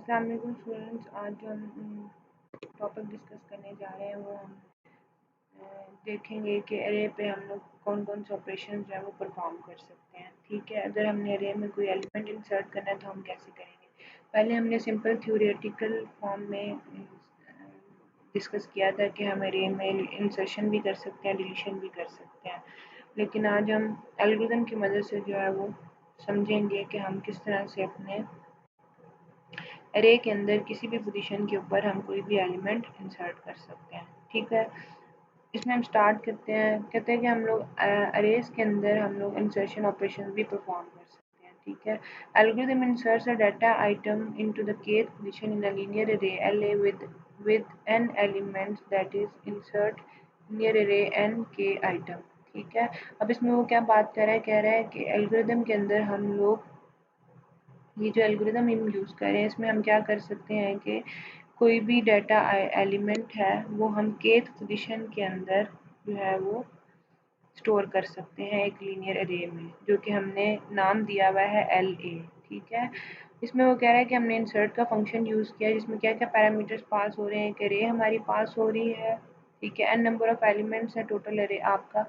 अस्सलाम वालेकुम स्टूडेंट्स। आज जो हम टॉपिक डिस्कस करने जा रहे हैं वो हम देखेंगे कि अरे पे हम लोग कौन कौन से ऑपरेशन जो है वो परफॉर्म कर सकते हैं। ठीक है, अगर हमने अरे में कोई एलिमेंट इंसर्ट करना है तो हम कैसे करेंगे। पहले हमने सिंपल थ्योरेटिकल फॉर्म में डिस्कस किया था कि हम अरे में इंसर्शन भी कर सकते हैं, डिलीशन भी कर सकते हैं, लेकिन आज हम एल्गोरिथम की मदद से जो है वो समझेंगे कि हम किस तरह से अपने अरे के अंदर किसी भी पोजीशन के ऊपर हम कोई भी एलिमेंट इंसर्ट कर सकते हैं। ठीक है, इसमें हम स्टार्ट करते हैं। कहते हैं कि हम लोग अरेज के अंदर हम लोग इंसर्शन ऑपरेशन भी परफॉर्म कर सकते हैं। ठीक है, algorithm inserts a data item into the kth position in a linear array LA with n elements that is insert near array n k item। ठीक है, अब इसमें वो क्या बात कर रहा है, कह रहा है कि एल्गोरिथम के अंदर हम लोग ये जो एल्गोरिदम हम यूज़ कर रहे हैं इसमें हम क्या कर सकते हैं कि कोई भी डाटा एलिमेंट है वो हम kth पोजीशन के अंदर जो है वो स्टोर कर सकते हैं एक लीनियर अरे में, जो कि हमने नाम दिया हुआ है LA। ठीक है, इसमें वो कह रहा है कि हमने इंसर्ट का फंक्शन यूज़ किया जिसमें क्या क्या पैरामीटर्स पास हो रहे हैं। एक अरे हमारी पास हो रही है, ठीक है, n नंबर ऑफ एलिमेंट्स है, टोटल अरे आपका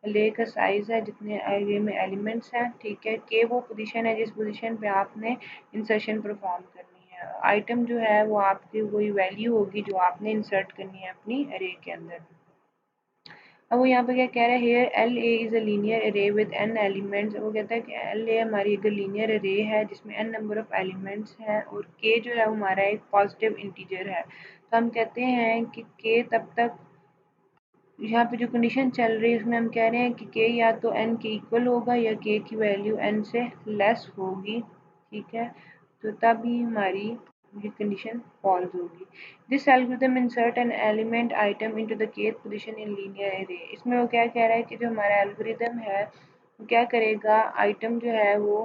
अरे का साइज है जितने अरे में एलिमेंट्स हैं। ठीक है, के वो पोजीशन है जिस पोजीशन पे आपने इंसर्शन परफॉर्म करनी है। आइटम जो है वो आपकी वही वैल्यू होगी जो आपने इंसर्ट करनी है अपनी अरे के अंदर। अब वो यहाँ पे क्या कह रहा है, here L A is a linear array with n elements. वो कहता है कि एल ए हमारी एक लीनियर अरे है जिसमें n नंबर ऑफ एलिमेंट्स हैं और k जो है हमारा एक पॉजिटिव इंटीजर है। तो हम कहते हैं कि k तब तक यहाँ पे जो कंडीशन चल रही है उसमें हम कह रहे हैं कि k या तो n के इक्वल होगा या k की वैल्यू n से लेस होगी। ठीक है, तो तब ही हमारी ये कंडीशन फॉल्स होगी। This algorithm insert an element item into the kth position in linear अरे। इसमें वो क्या कह रहा है कि जो हमारा एल्गोरिथम है वो क्या करेगा, आइटम जो है वो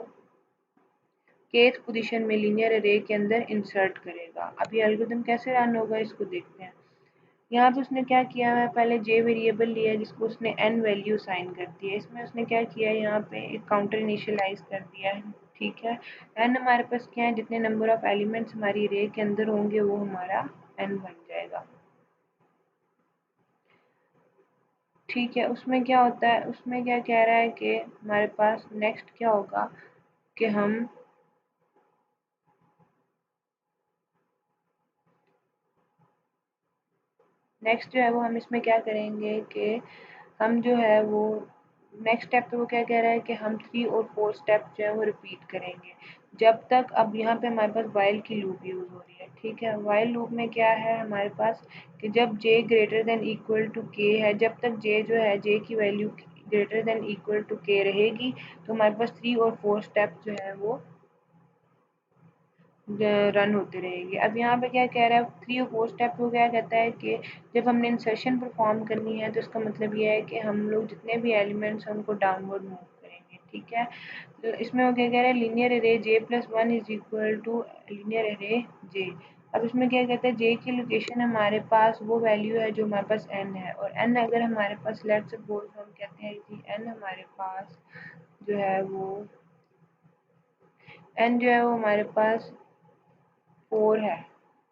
kth पोजीशन में लीनियर अरे के अंदर इंसर्ट करेगा। अब ये एल्गोरिथम कैसे रन होगा इसको देखते हैं। यहाँ पे उसने क्या किया है, पहले जे वेरिएबल लिया है जिसको उसने n वैल्यू साइन कर दी है। इसमें उसने क्या किया है, यहाँ पे एक काउंटर इनिशियलाइज कर दिया है। ठीक है, n हमारे पास क्या है, जितने नंबर ऑफ एलिमेंट्स हमारी रे के अंदर होंगे वो हमारा n बन जाएगा। ठीक है, उसमें क्या होता है, उसमें क्या कह रहा है कि हमारे पास नेक्स्ट क्या होगा कि हम नेक्स्ट जो है वो हम इसमें क्या करेंगे कि हम जो है वो नेक्स्ट स्टेप पे वो क्या कह रहा है कि हम 3 और 4 स्टेप जो है वो रिपीट करेंगे जब तक। अब यहाँ पे हमारे पास वाइल की लूप यूज़ हो रही है। ठीक है, वाइल लूप में क्या है हमारे पास कि जब j greater than equal to k है, जब तक j जो है j की value greater than equal to k रहेगी तो हमारे पास 3 और 4 स्टेप जो है वो रन होते रहेंगे। अब यहाँ पे क्या कह रहा है, 3 और 4 स्टेप को क्या कहता है कि जब हमने इंसर्शन परफॉर्म करनी है तो इसका मतलब ये है कि हम लोग जितने भी एलिमेंट्स हैं उनको डाउनवर्ड मूव करेंगे। ठीक है, तो इसमें वो क्या कह रहा है, linear array j+1 is equal to linear array j। अब इसमें क्या कहते हैं, j की लोकेशन हमारे पास वो वैल्यू है जो हमारे पास n है, और n अगर हमारे पास लेट्स सपोज हम कहते हैं कि n हमारे पास जो है वो n जो है वो हमारे पास 4 है।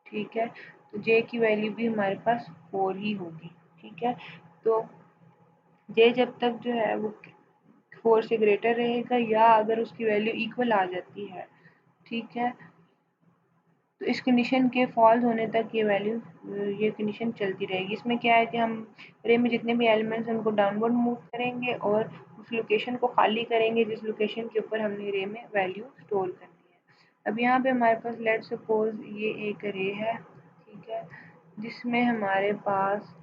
ठीक है, तो j की वैल्यू भी हमारे पास 4 ही होगी। ठीक है, तो j जब तक जो है वो 4 से ग्रेटर रहेगा या अगर उसकी वैल्यू इक्वल आ जाती है, ठीक है, तो इस कंडीशन के फॉल्स होने तक ये कंडीशन चलती रहेगी। इसमें क्या है कि हम अरे में जितने भी एलिमेंट्स हैं उनको डाउनवर्ड मूव करेंगे और उस लोकेशन को खाली करेंगे जिस लोकेशन के ऊपर हमने अरे में वैल्यू स्टोर करनी है। अब यहाँ पे हमारे पास लेट्स सपोज ये एक अरे है, ठीक है, जिसमें हमारे पास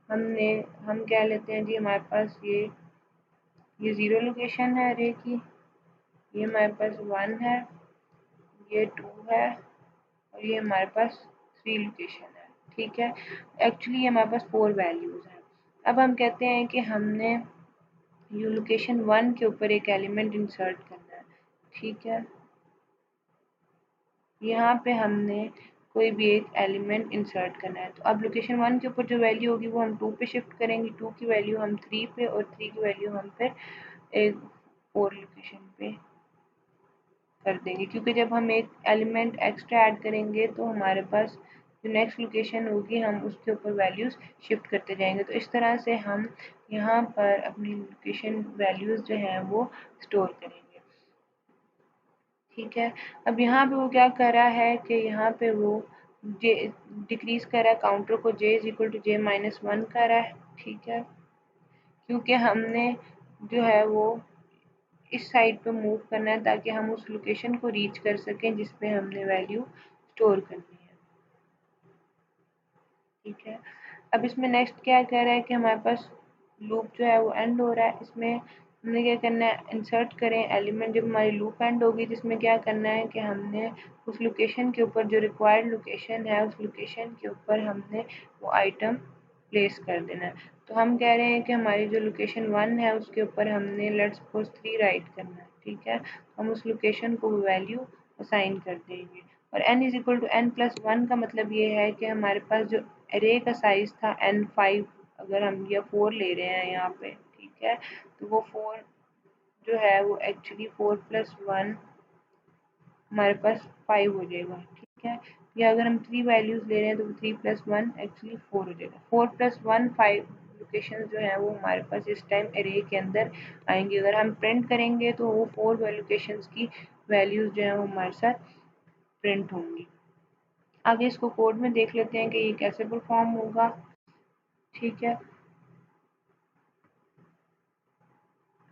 हम कह लेते हैं जी हमारे पास ये 0 लोकेशन है अरे की, ये हमारे पास 1 है, ये 2 है और ये हमारे पास 3 लोकेशन है। ठीक है, एक्चुअली ये हमारे पास 4 वैल्यूज़ हैं। अब हम कहते हैं कि हमने ये लोकेशन 1 के ऊपर एक एलिमेंट इंसर्ट करना है। ठीक है, यहाँ पे हमने कोई भी एक एलिमेंट इंसर्ट करना है, तो अब लोकेशन 1 के ऊपर जो वैल्यू होगी वो हम 2 पे शिफ्ट करेंगे, 2 की वैल्यू हम 3 पे और 3 की वैल्यू हम फिर एक 4 लोकेशन पे कर देंगे, क्योंकि जब हम एक एलिमेंट एक्स्ट्रा ऐड करेंगे तो हमारे पास जो नेक्स्ट लोकेशन होगी हम उसके ऊपर वैल्यूज़ शिफ्ट करते जाएंगे। तो इस तरह से हम यहाँ पर अपनी लोकेशन वैल्यूज़ जो हैं वो स्टोर करेंगे। ठीक है, अब यहाँ पे वो क्या कर रहा है कि यहाँ पे वो जे डिक्रीज कर रहा है, काउंटर को j is equal to j-1 कर रहा है। ठीक है, क्योंकि हमने जो है वो इस साइड पे मूव करना है ताकि हम उस लोकेशन को रीच कर सकें जिस पे हमने वैल्यू स्टोर करनी है। ठीक है, अब इसमें नेक्स्ट क्या कह रहा है कि हमारे पास लूप जो है वो एंड हो रहा है। इसमें हमने क्या करना है, इंसर्ट करें एलिमेंट जब हमारी लूप एंड होगी, जिसमें क्या करना है कि हमने उस लोकेशन के ऊपर जो रिक्वायर्ड लोकेशन है उस लोकेशन के ऊपर हमने वो आइटम प्लेस कर देना है। तो हम कह रहे हैं कि हमारी जो लोकेशन 1 है उसके ऊपर हमने लेट्स सपोज 3 राइट करना है। ठीक है, हम उस लोकेशन को वैल्यू असाइन कर देंगे। और n is equal to n+1 का मतलब ये है कि हमारे पास जो अरे का साइज था n5, अगर हम या 4 ले रहे हैं यहाँ पे, ठीक है, तो वो 4 जो है वो एक्चुअली 4+1 हमारे पास 5 हो जाएगा। ठीक है, या अगर हम 3 वैल्यूज ले रहे हैं तो 3+1 एक्चुअली 4 हो जाएगा। 4+1 5 लोकेशन जो है वो हमारे पास इस टाइम अरे के अंदर आएंगी। अगर हम प्रिंट करेंगे तो वो 4 लोकेशन की वैल्यूज जो है वो हमारे साथ प्रिंट होंगी। आगे इसको कोड में देख लेते हैं कि ये कैसे परफॉर्म होगा। ठीक है,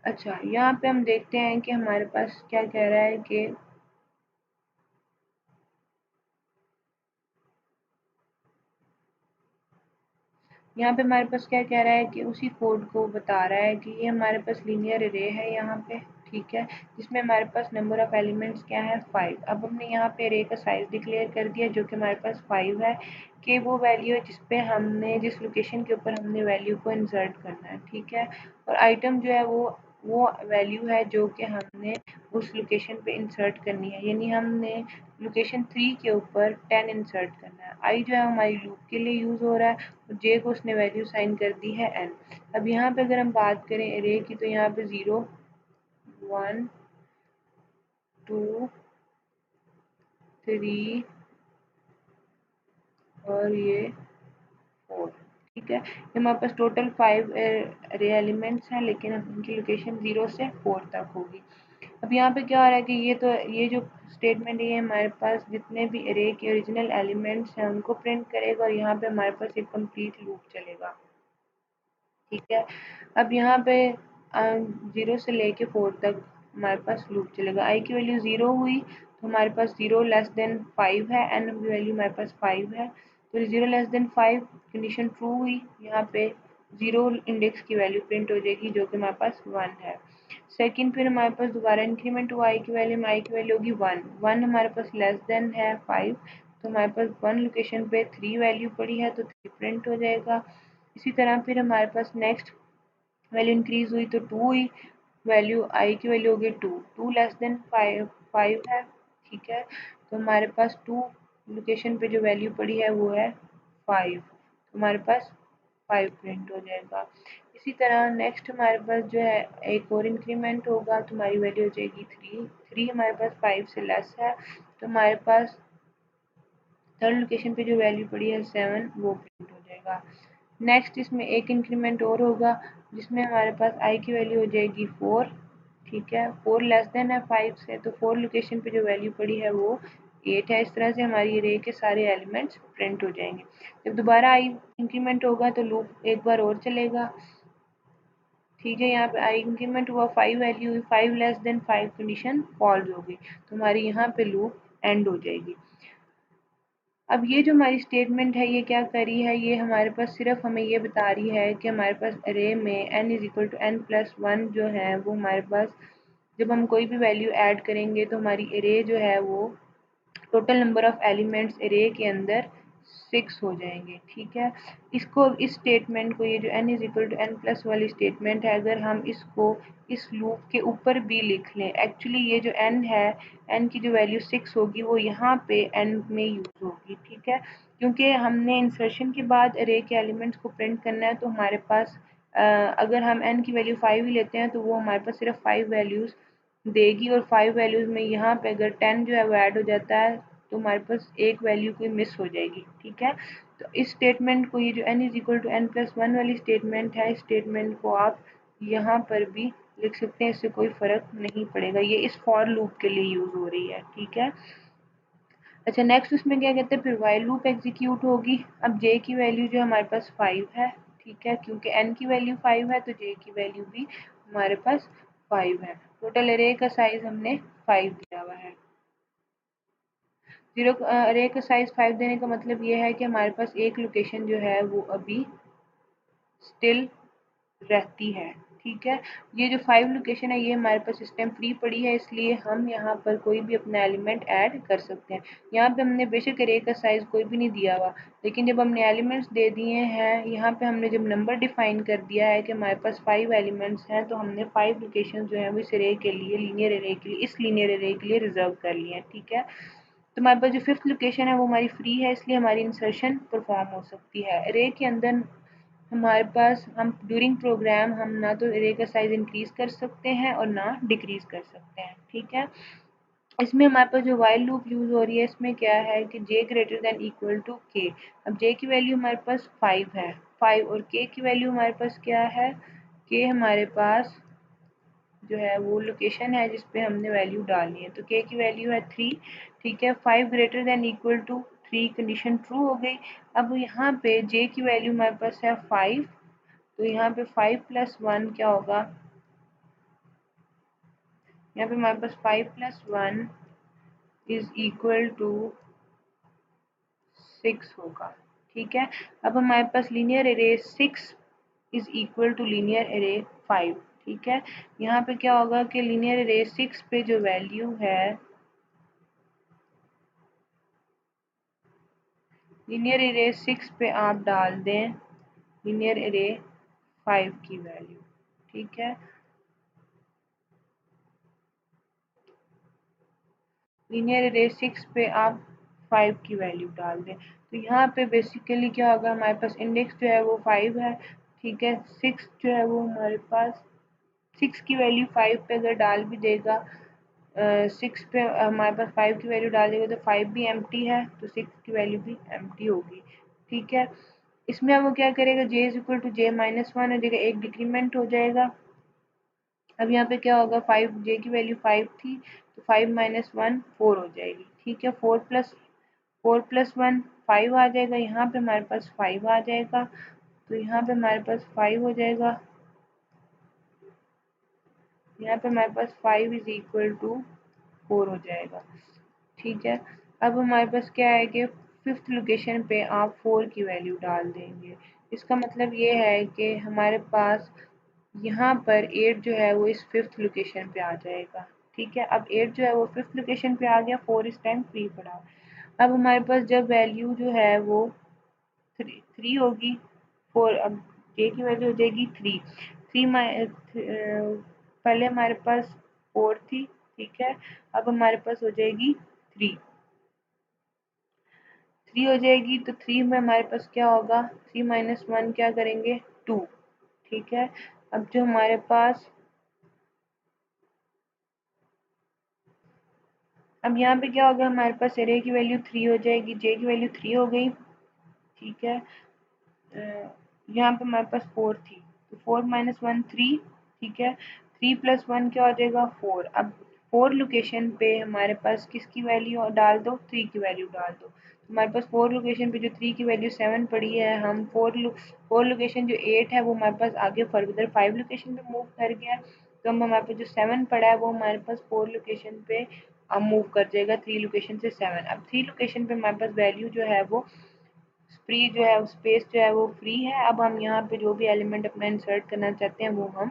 अच्छा यहाँ पे हम देखते हैं कि हमारे पास क्या कह रहा है कि यहाँ पे हमारे पास क्या कह रहा है कि उसी कोड को बता रहा है कि ये हमारे पास लीनियर अरे है यहाँ पे। ठीक है, जिसमें हमारे पास नंबर ऑफ एलिमेंट्स क्या है 5। अब हमने यहाँ पे अरे का साइज डिक्लेयर कर दिया जो कि हमारे पास 5 है, कि वो वैल्यू है जिसपे हमने जिस लोकेशन के ऊपर हमने वैल्यू को इंसर्ट करना है। ठीक है, और आइटम जो है वो वैल्यू है जो कि हमने उस लोकेशन पे इंसर्ट करनी है, यानी हमने लोकेशन 3 के ऊपर 10 इंसर्ट करना है। आई जो है हमारी लूप के लिए यूज़ हो रहा है और जे को उसने वैल्यू साइन कर दी है n। अब यहाँ पे अगर हम बात करें अरे की तो यहाँ पे 0 1 2 3 और ये 4। ठीक है, ये हमारे पास टोटल 5 अरे एलिमेंट्स हैं, लेकिन इनकी लोकेशन 0 से 4 तक होगी। अब यहाँ पे क्या हो रहा है कि ये जो स्टेटमेंट है ये हमारे पास जितने भी अरे के ओरिजिनल एलिमेंट्स हैं उनको प्रिंट करेगा और यहाँ पे हमारे पास एक कंप्लीट लूप चलेगा। ठीक है, अब यहाँ पे 0 से लेके 4 तक हमारे पास लूप चलेगा। आई की वैल्यू 0 हुई तो हमारे पास 0 लेस देन 5 है, एन की वैल्यू हमारे पास 5 है, तो 0 लेस देन 5 कंडीशन ट्रू हुई। यहाँ पे 0 इंडेक्स की वैल्यू प्रिंट हो जाएगी जो कि हमारे पास 1 है। सेकंड फिर हमारे पास दोबारा इंक्रीमेंट हुआ आई की वैल्यू में, आई की वैल्यू होगी 1 हमारे पास लेस देन है 5, तो हमारे पास 1 लोकेशन पे 3 वैल्यू पड़ी है तो 3 प्रिंट हो जाएगा। इसी तरह फिर हमारे पास नेक्स्ट वैल्यू इंक्रीज हुई तो 2 हुई, वैल्यू आई की वैल्यू होगी 2 लेस देन 5 है। ठीक है, तो हमारे पास 2 लोकेशन पे जो वैल्यू पड़ी है वो है 5, तो हमारे पास 5 प्रिंट हो जाएगा। इसी तरह नेक्स्ट हमारे पास जो है एक और इंक्रीमेंट होगा तो हमारी वैल्यू हो जाएगी 3 हमारे पास 5 से लेस है, तो हमारे पास थर्ड लोकेशन पे जो वैल्यू पड़ी है 7 वो प्रिंट हो जाएगा। नेक्स्ट इसमें एक इंक्रीमेंट और होगा जिसमें हमारे पास आई की वैल्यू हो जाएगी 4। ठीक है, 4 लेस देन है 5 से, तो 4 लोकेशन पे जो वैल्यू पड़ी है वो 8 है। इस तरह से हमारी अरे के सारे एलिमेंट्स प्रिंट हो जाएंगे। जब दोबारा आई इंक्रीमेंट होगा तो लूप एक बार और चलेगा। ठीक है, यहाँ पे आई इंक्रीमेंट हुआ 5 वैल्यू हुई, 5 लेस देन 5 कंडीशन फॉल्स हो गई, तो हमारी यहाँ पे लूप एंड हो जाएगी। अब ये जो हमारी स्टेटमेंट है ये क्या कर रही है, ये हमारे पास सिर्फ हमें ये बता रही है कि हमारे पास अरे में n is equal to n+1 जो है वो हमारे पास जब हम कोई भी वैल्यू ऐड करेंगे तो हमारी अरे जो है वो टोटल नंबर ऑफ एलिमेंट्स अरे के अंदर 6 हो जाएंगे। ठीक है, इसको इस स्टेटमेंट को ये जो n is equal to n+ वाली स्टेटमेंट है, अगर हम इसको इस लूप के ऊपर भी लिख लें, एक्चुअली ये जो n है n की जो वैल्यू 6 होगी वो यहाँ पे n में यूज होगी। ठीक है, क्योंकि हमने इंसर्शन के बाद अरे के एलिमेंट्स को प्रिंट करना है तो हमारे पास अगर हम n की वैल्यू 5 ही लेते हैं तो वो हमारे पास सिर्फ 5 वैल्यूज देगी और 5 वैल्यूज़ में यहाँ पे अगर 10 जो है वो ऐड हो जाता है तो हमारे पास एक वैल्यू कोई मिस हो जाएगी। ठीक है, तो इस स्टेटमेंट को, ये जो n is equal to n plus one वाली स्टेटमेंट है, इस स्टेटमेंट को आप यहाँ पर भी लिख सकते हैं, इससे कोई फ़र्क नहीं पड़ेगा। ये इस फॉर लूप के लिए यूज़ हो रही है। ठीक है, अच्छा नेक्स्ट उसमें क्या कहते हैं, फिर वाइल लूप एग्जीक्यूट होगी। अब j की वैल्यू जो हमारे पास 5 है, ठीक है, क्योंकि n की वैल्यू 5 है तो j की वैल्यू भी हमारे पास 5 है। टोटल अरे का साइज हमने 5 दिया हुआ है। जीरो अरे का साइज 5 देने का मतलब ये है कि हमारे पास एक लोकेशन जो है वो अभी स्टिल रहती है। ठीक है, ये जो 5 लोकेशन है ये हमारे पास इस टाइम फ्री पड़ी है, इसलिए हम यहाँ पर कोई भी अपना एलिमेंट ऐड कर सकते हैं। यहाँ पे हमने बेशक अरे का साइज कोई भी नहीं दिया हुआ, लेकिन जब हमने एलिमेंट्स दे दिए हैं, यहाँ पे हमने जब नंबर डिफाइन कर दिया है कि हमारे पास 5 एलिमेंट्स हैं, तो हमने 5 लोकेशन जो है वो इस अरे के लिए, लीनियर अरे के लिए, इस लीनियर अरे के लिए रिजर्व कर लिए हैं। ठीक है, तो हमारे पास जो फिफ्थ लोकेशन है वो हमारी फ्री है, इसलिए हमारी इंसर्शन परफॉर्म हो सकती है। अरे के अंदर हमारे पास, हम ड्यूरिंग प्रोग्राम हम ना तो अरे का साइज इंक्रीज कर सकते हैं और ना डिक्रीज कर सकते हैं। ठीक है, इसमें हमारे पास जो वाइल लूप यूज हो रही है, इसमें क्या है कि j greater than equal to k। अब j की वैल्यू हमारे पास 5 है, 5, और k की वैल्यू हमारे पास क्या है, k हमारे पास जो है वो लोकेशन है जिस पे हमने वैल्यू डालनी है, तो k की वैल्यू है 3। ठीक है, 5 greater than equal to 3 condition true हो गई। अब यहाँ पे j की वैल्यू हमारे पास है 5, तो यहाँ पे 5 प्लस 1 क्या होगा, यहाँ पे हमारे पास 5 प्लस 1 इज इक्वल टू 6 होगा। ठीक है, अब हमारे पास linear array 6 is equal to linear अरे 5। ठीक है, यहाँ पे क्या होगा कि लीनियर अरे 6 पे जो वैल्यू है, लीनियर अरे 6 पे आप डाल दें लीनियर अरे 5 की वैल्यू। ठीक है, लीनियर अरे 6 पे आप 5 की वैल्यू डाल दें, तो यहाँ पे बेसिकली क्या होगा, हमारे पास इंडेक्स जो है वो 5 है। ठीक है, 6 जो है वो हमारे पास, 6 की वैल्यू 5 पे अगर डाल भी देगा, 6 पे हमारे पास 5 की वैल्यू डाल देगा तो 5 भी एम्प्टी है, तो 6 की वैल्यू भी एम्प्टी होगी। ठीक है, इसमें अब वो क्या करेगा, j is equal to j minus one हो जाएगा, एक डिक्रीमेंट हो जाएगा। अब यहाँ पे क्या होगा, 5, j की वैल्यू 5 थी तो 5 माइनस वन 4 हो जाएगी। ठीक है, 4 प्लस 1 5 आ जाएगा, यहाँ पे हमारे पास 5 आ जाएगा, तो यहाँ पे हमारे पास 5 हो जाएगा, यहाँ पे हमारे पास 5 इज इक्वल टू 4 हो जाएगा। ठीक है, अब हमारे पास क्या है कि फिफ्थ लोकेशन पे आप 4 की वैल्यू डाल देंगे। इसका मतलब ये है कि हमारे पास यहाँ पर 8 जो है वो इस फिफ्थ लोकेशन पे आ जाएगा। ठीक है, अब 8 जो है वो फिफ्थ लोकेशन पे आ गया, 4 इस टाइम फ्री पड़ा। अब हमारे पास जब वैल्यू जो है वो 3 होगी, 4, अब j की वैल्यू हो जाएगी 3। पहले हमारे पास 4 थी। ठीक है, अब हमारे पास हो जाएगी 3, 3 हो जाएगी, तो 3 में हमारे पास क्या होगा, 3 माइनस 1 क्या करेंगे, 2। ठीक है, अब जो हमारे पास, अब यहाँ पे क्या होगा, हमारे पास एरे की वैल्यू 3 हो जाएगी, j की वैल्यू 3 हो गई। ठीक है, यहाँ पे हमारे पास 4 थी, तो 4 माइनस 1 3। ठीक है, 3 प्लस 1 क्या हो जाएगा, 4। अब 4 लोकेशन पे हमारे पास किसकी वैल्यू डाल दो, 3 की वैल्यू डाल दो, तो हमारे पास 4 लोकेशन पे जो 3 की वैल्यू 7 पड़ी है, हम 4 लोकेशन जो 8 है वो हमारे पास आगे फर्दर 5 लोकेशन पे मूव कर गया, तो हम हमारे पास जो 7 पड़ा है वो हमारे पास 4 लोकेशन पे अब मूव कर जाएगा, 3 लोकेशन से 7। अब 3 लोकेशन पे हमारे पास वैल्यू जो है वो फ्री जो है, स्पेस जो है वो फ्री है। अब हम यहाँ पे जो भी एलिमेंट अपना इंसर्ट करना चाहते हैं वो हम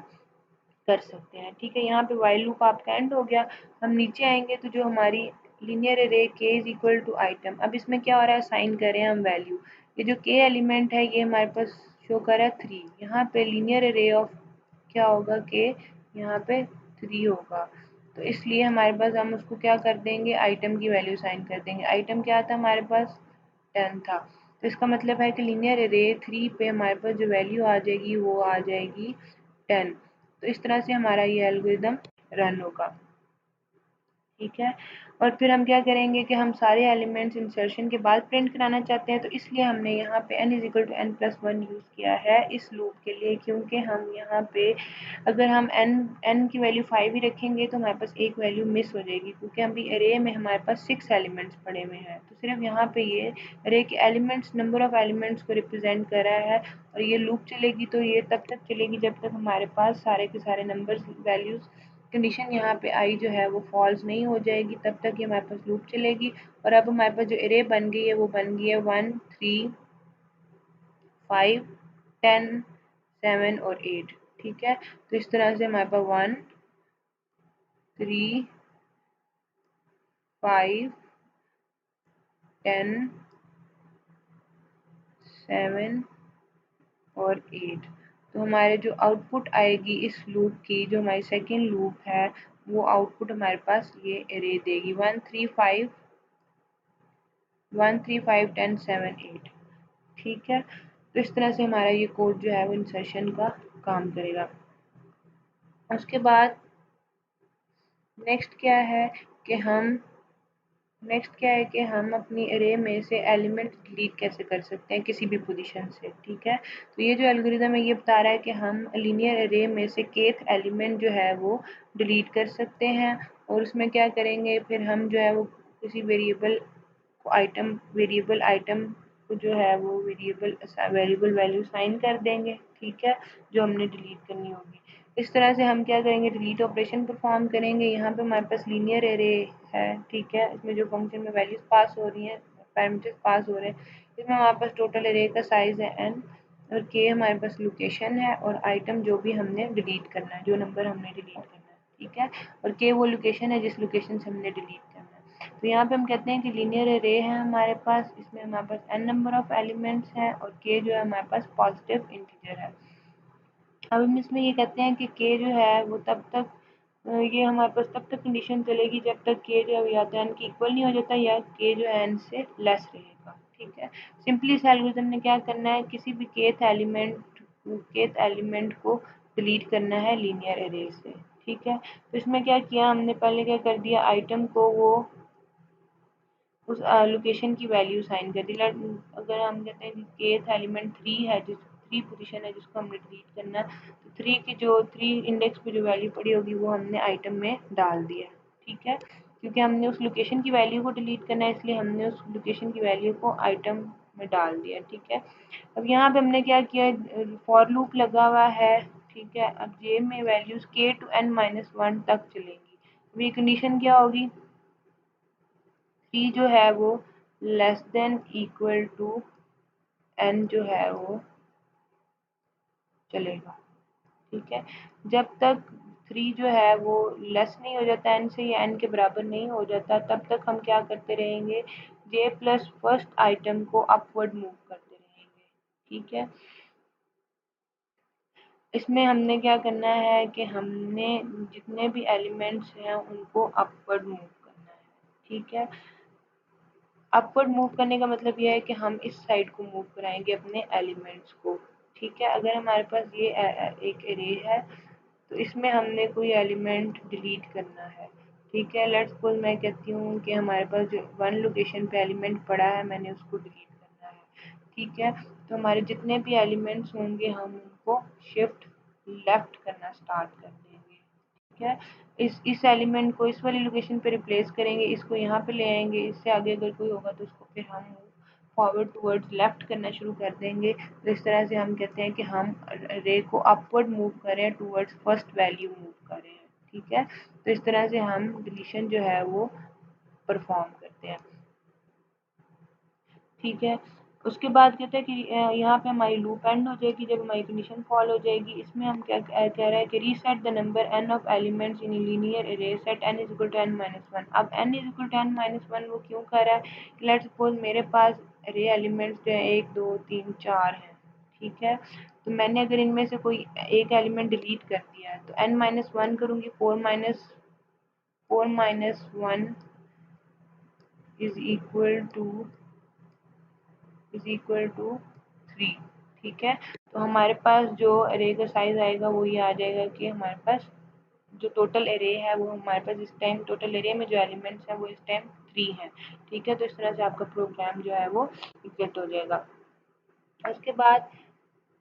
कर सकते हैं। ठीक है, यहाँ पे वाइल लूप आपका एंड हो गया। हम नीचे आएंगे तो जो हमारी linear array k is equal to item, अब इसमें क्या हो रहा है, साइन कर रहे हैं हम वैल्यू। ये जो k एलिमेंट है ये हमारे पास शो कर रहा है 3, यहाँ पे लीनियर अरे ऑफ क्या होगा, k यहाँ पे 3 होगा, तो इसलिए हमारे पास हम उसको क्या कर देंगे, आइटम की वैल्यू साइन कर देंगे। आइटम क्या था हमारे पास, 10 था, तो इसका मतलब है कि लीनियर अरे 3 पे हमारे पास जो वैल्यू आ जाएगी वो आ जाएगी 10। तो इस तरह से हमारा ये एल्गोरिदम रन होगा। ठीक है। और फिर हम क्या करेंगे कि हम सारे एलिमेंट्स इंसर्शन के बाद प्रिंट कराना चाहते हैं, तो इसलिए हमने यहाँ पे n is equal to N plus one use किया है इस लूप के लिए, क्योंकि हम यहाँ पे अगर हम n की वैल्यू 5 ही रखेंगे तो हमारे पास एक वैल्यू मिस हो जाएगी, क्योंकि अभी अरे में हमारे पास 6 एलिमेंट्स पड़े हुए हैं। तो सिर्फ यहाँ पे ये अरे के एलिमेंट्स नंबर ऑफ एलिमेंट्स को रिप्रेजेंट कर रहा है, और ये लूप चलेगी तो ये तब तक चलेगी जब तक हमारे पास सारे के सारे नंबर्स वैल्यूज़ कंडीशन यहाँ पे आई जो है वो फॉल्स नहीं हो जाएगी, तब तक ये हमारे पास लूप चलेगी। और अब हमारे पास जो एरे बन गई है वो बन गई है 1 3 5 10 7 और 8। ठीक है, तो इस तरह से हमारे पास 1 3 5 10 7 और 8। तो हमारे जो आउटपुट आएगी इस लूप की, जो हमारी सेकेंड लूप है, वो आउटपुट हमारे पास ये एरे देगी 1 3 5 1 3 5 10 7 8। ठीक है, तो इस तरह से हमारा ये कोड जो है वो इंसर्शन का काम करेगा। उसके बाद नेक्स्ट क्या है कि हम अपनी अरे में से एलिमेंट डिलीट कैसे कर सकते हैं किसी भी पोजीशन से। ठीक है, तो ये जो एल्गोरिदम है ये बता रहा है कि हम लीनियर अरे में से kth एलिमेंट जो है वो डिलीट कर सकते हैं। और उसमें क्या करेंगे, फिर हम जो है वो किसी वेरिएबल आइटम को जो है वो वेरिएबल वैल्यू साइन कर देंगे। ठीक है, जो हमने डिलीट करनी होगी। इस तरह से हम क्या करेंगे, डिलीट ऑपरेशन परफॉर्म करेंगे। यहाँ पे हमारे पास लीनियर एरे है। ठीक है, इसमें जो फंक्शन में वैल्यूज पास हो रही हैं, पैरामीटर्स पास हो रहे हैं, इसमें हमारे पास टोटल एरे का साइज है n, और k हमारे पास लोकेशन है, और आइटम जो भी हमने डिलीट करना है, जो नंबर हमने डिलीट करना है। ठीक है, और k वो लोकेशन है जिस लोकेशन से हमने डिलीट करना है। तो यहाँ पे हम कहते हैं कि लीनियर एरे है हमारे पास, इसमें हमारे पास n नंबर ऑफ एलिमेंट्स हैं, और k जो है हमारे पास पॉजिटिव इंटीजर है। अब हम इसमें ये कहते हैं कि k जो है वो तब तक ये हमारे पास तब तक कंडीशन चलेगी जब तक k जो है या तो n के इक्वल नहीं हो जाता, या k जो है n से लेस रहेगा। ठीक है, सिंपली इस एल्गोरिथम ने क्या करना है, किसी भी kth एलिमेंट को डिलीट करना है लीनियर एरे से। ठीक है, तो इसमें क्या किया हमने, पहले क्या कर दिया, आइटम को वो उस लोकेशन की वैल्यू साइन कर दी। अगर हम कहते हैं kth एलिमेंट 3 है, जिस 3 पोजीशन है जिसको हमने डिलीट करना है, तो 3 की जो 3 इंडेक्स पे जो वैल्यू पड़ी होगी वो हमने आइटम में डाल दिया। ठीक है, क्योंकि हमने उस लोकेशन की वैल्यू को डिलीट करना है, इसलिए हमने उस लोकेशन की वैल्यू को आइटम में डाल दिया। ठीक है, अब यहाँ पे हमने क्या किया, फॉर लूप लगा हुआ है। ठीक है, अब जे में values k to n minus one तक चलेंगी। अब ये कंडीशन क्या होगी, 3 जो है वो less than equal to n जो है वो चलेगा। ठीक है, जब तक 3 जो है वो लेस नहीं हो जाता n से, या n के बराबर नहीं हो जाता, तब तक हम क्या करते रहेंगे, j प्लस फर्स्ट आइटम को अपवर्ड मूव करते रहेंगे। ठीक है, इसमें हमने क्या करना है कि हमने जितने भी एलिमेंट्स हैं उनको अपवर्ड मूव करना है। ठीक है, अपवर्ड मूव करने का मतलब यह है कि हम इस साइड को मूव कराएंगे अपने एलिमेंट्स को। ठीक है, अगर हमारे पास ये एक एरे है, तो इसमें हमने कोई एलिमेंट डिलीट करना है। ठीक है, लेट्स सपोज मैं कहती हूँ कि हमारे पास जो 1 लोकेशन पे एलिमेंट पड़ा है, मैंने उसको डिलीट करना है। ठीक है, तो हमारे जितने भी एलिमेंट्स होंगे हम उनको शिफ्ट लेफ्ट करना स्टार्ट कर देंगे। ठीक है, इस एलिमेंट को इस वाली लोकेशन पे रिप्लेस करेंगे, इसको यहाँ पे ले आएंगे, इससे आगे अगर कोई होगा तो उसको फिर हम फॉरवर्ड टूवर्ड्स लेफ्ट करना शुरू कर देंगे। तो इस तरह से हम कहते हैं कि हम रे को अपवर्ड मूव करें, टूवर्ड्स फर्स्ट वैल्यू मूव करें। ठीक है, तो इस तरह से हम डिलीशन जो है वो परफॉर्म करते हैं। ठीक है, उसके बाद कहते हैं कि यहाँ पे हमारी लूप एंड हो जाएगी जब हमारी कंडीशन फॉल हो जाएगी। इसमें हम क्या कह रहे हैं कि reset the number n of elements in linear array set n is equal to n minus one. अब n is equal to n minus one वो क्यों कर रहा है, लेट्स सपोज मेरे पास अरे एलिमेंट्स जो है 1 2 3 4 हैं। ठीक है, तो मैंने अगर इनमें से कोई एक एलिमेंट डिलीट कर दिया है, तो n माइनस वन करूँगी, 4 minus one is equal to 3। ठीक है, तो हमारे पास जो अरे का साइज आएगा वो ये आ जाएगा कि हमारे पास जो टोटल एरे है वो हमारे पास इस टाइम टोटल एरे में जो एलिमेंट्स हैं वो इस टाइम 3 हैं। ठीक है, तो इस तरह से आपका प्रोग्राम जो है वो एग्जीक्यूट हो जाएगा। उसके बाद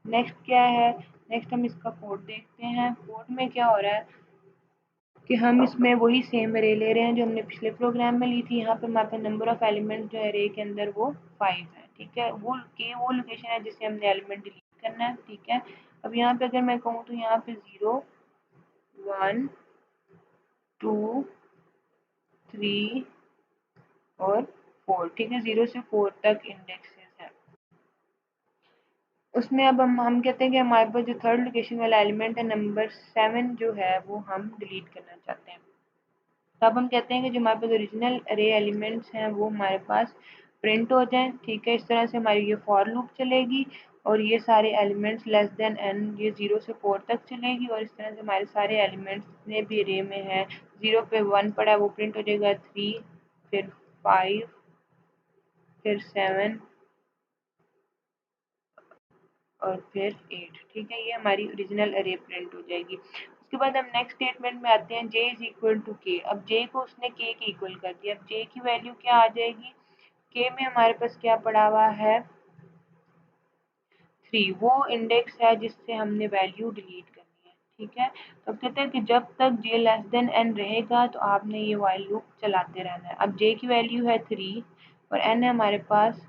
नेक्स्ट क्या है, नेक्स्ट हम इसका कोड देखते हैं। कोड में क्या हो रहा है कि हम इसमें वही सेम एरे ले रहे हैं जो हमने पिछले प्रोग्राम में ली थी। यहाँ पे हमारे पास नंबर ऑफ एलिमेंट्स जो एरे के अंदर वो 5 है। ठीक है, वो लोकेशन है जिससे हमने एलिमेंट डिलीट करना है। ठीक है, अब यहाँ पे अगर मैं कहूँ तो यहाँ पे 0 1 2 3 और 4। ठीक है, 0 से 4 तक इंडेक्सेस है उसमें। अब हम कहते हैं कि हमारे पास जो थर्ड लोकेशन वाला एलिमेंट है नंबर 7 जो है वो हम डिलीट करना चाहते हैं। तब हम कहते हैं कि जो हमारे पास ओरिजिनल अरे एलिमेंट्स हैं वो हमारे पास प्रिंट हो जाएं। ठीक है, इस तरह से हमारी ये फॉर लूप चलेगी और ये सारे एलिमेंट्स लेस देन n ये 0 से 4 तक चलेगी और इस तरह से हमारे सारे एलिमेंट्स जितने भी अरे में है 0 पे 1 पड़ा है वो प्रिंट हो जाएगा, 3 फिर 5 फिर 7 और फिर 8। ठीक है, ये हमारी ओरिजिनल अरे प्रिंट हो जाएगी। उसके बाद हम नेक्स्ट स्टेटमेंट में आते हैं, j is equal to k। अब j को उसने k के इक्वल कर दिया। अब j की वैल्यू क्या आ जाएगी, k में हमारे पास क्या पड़ा हुआ है 3, वो इंडेक्स है जिससे हमने वैल्यू डिलीट करनी है। ठीक है, तो अब कहते हैं कि जब तक j लेस देन n रहेगा तो आपने ये वाइल लूप चलाते रहना है। अब j की वैल्यू है 3 और n है हमारे पास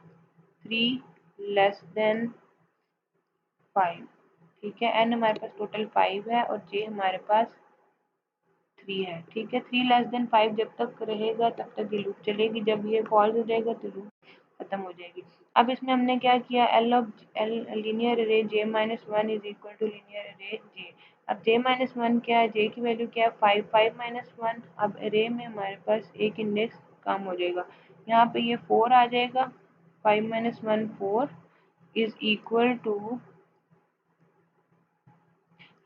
3 लेस देन 5। ठीक है, n हमारे पास टोटल 5 है और j हमारे पास 3 है। ठीक है, 3 लेस देन 5 जब तक रहेगा तब तक ये लूप चलेगी, जब ये फॉल्स हो जाएगा तो लूप खत्म हो जाएगी। अब इसमें हमने क्या किया, L of L linear array j minus 1 is equal to linear array j। अब j माइनस 1 क्या है, j की वैल्यू क्या है 5, 5 माइनस 1। अब अरे में हमारे पास एक इंडेक्स कम हो जाएगा, यहाँ पे ये 4 आ जाएगा। 5 माइनस 1 4 इज इक्वल टू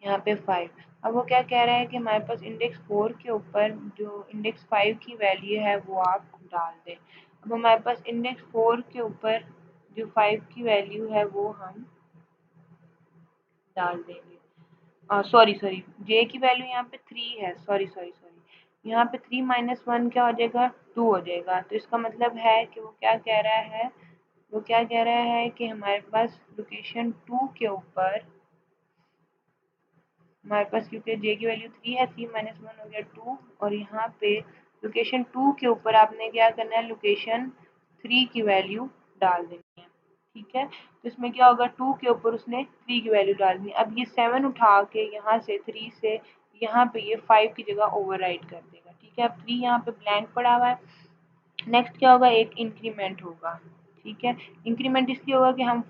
यहाँ पे 5। अब वो क्या कह रहा है कि हमारे पास इंडेक्स 4 के ऊपर जो इंडेक्स 5 की वैल्यू है वो आप डाल दें। अब हमारे पास इंडेक्स 4 के ऊपर जो 5 की वैल्यू है वो हम डाल देंगे। सॉरी सॉरी, जे की वैल्यू यहाँ पे 3 है। सॉरी सॉरी सॉरी, यहाँ पे 3 माइनस 1 क्या हो जाएगा 2 हो जाएगा। तो इसका मतलब है कि वो क्या कह रहा है, वो क्या कह रहा है कि हमारे पास लोकेशन 2 के ऊपर हमारे पास, क्योंकि जे की वैल्यू 3 है, 3 माइनस 1 हो गया 2 और यहाँ पे लोकेशन 2 के ऊपर आपने क्या करना है, लोकेशन 3 की वैल्यू डाल देनी है। ठीक है, तो इसमें क्या होगा 2 के ऊपर उसने 3 की वैल्यू डाल दी। अब ये 7 उठा के यहाँ से 3 से यहाँ पे ये 5 की जगह ओवरराइट कर देगा। ठीक है, अब 3 यहाँ पे ब्लैंक पड़ा हुआ है। नेक्स्ट क्या होगा, एक इंक्रीमेंट होगा। ठीक है, इंक्रीमेंट इसलिए होगा कि हम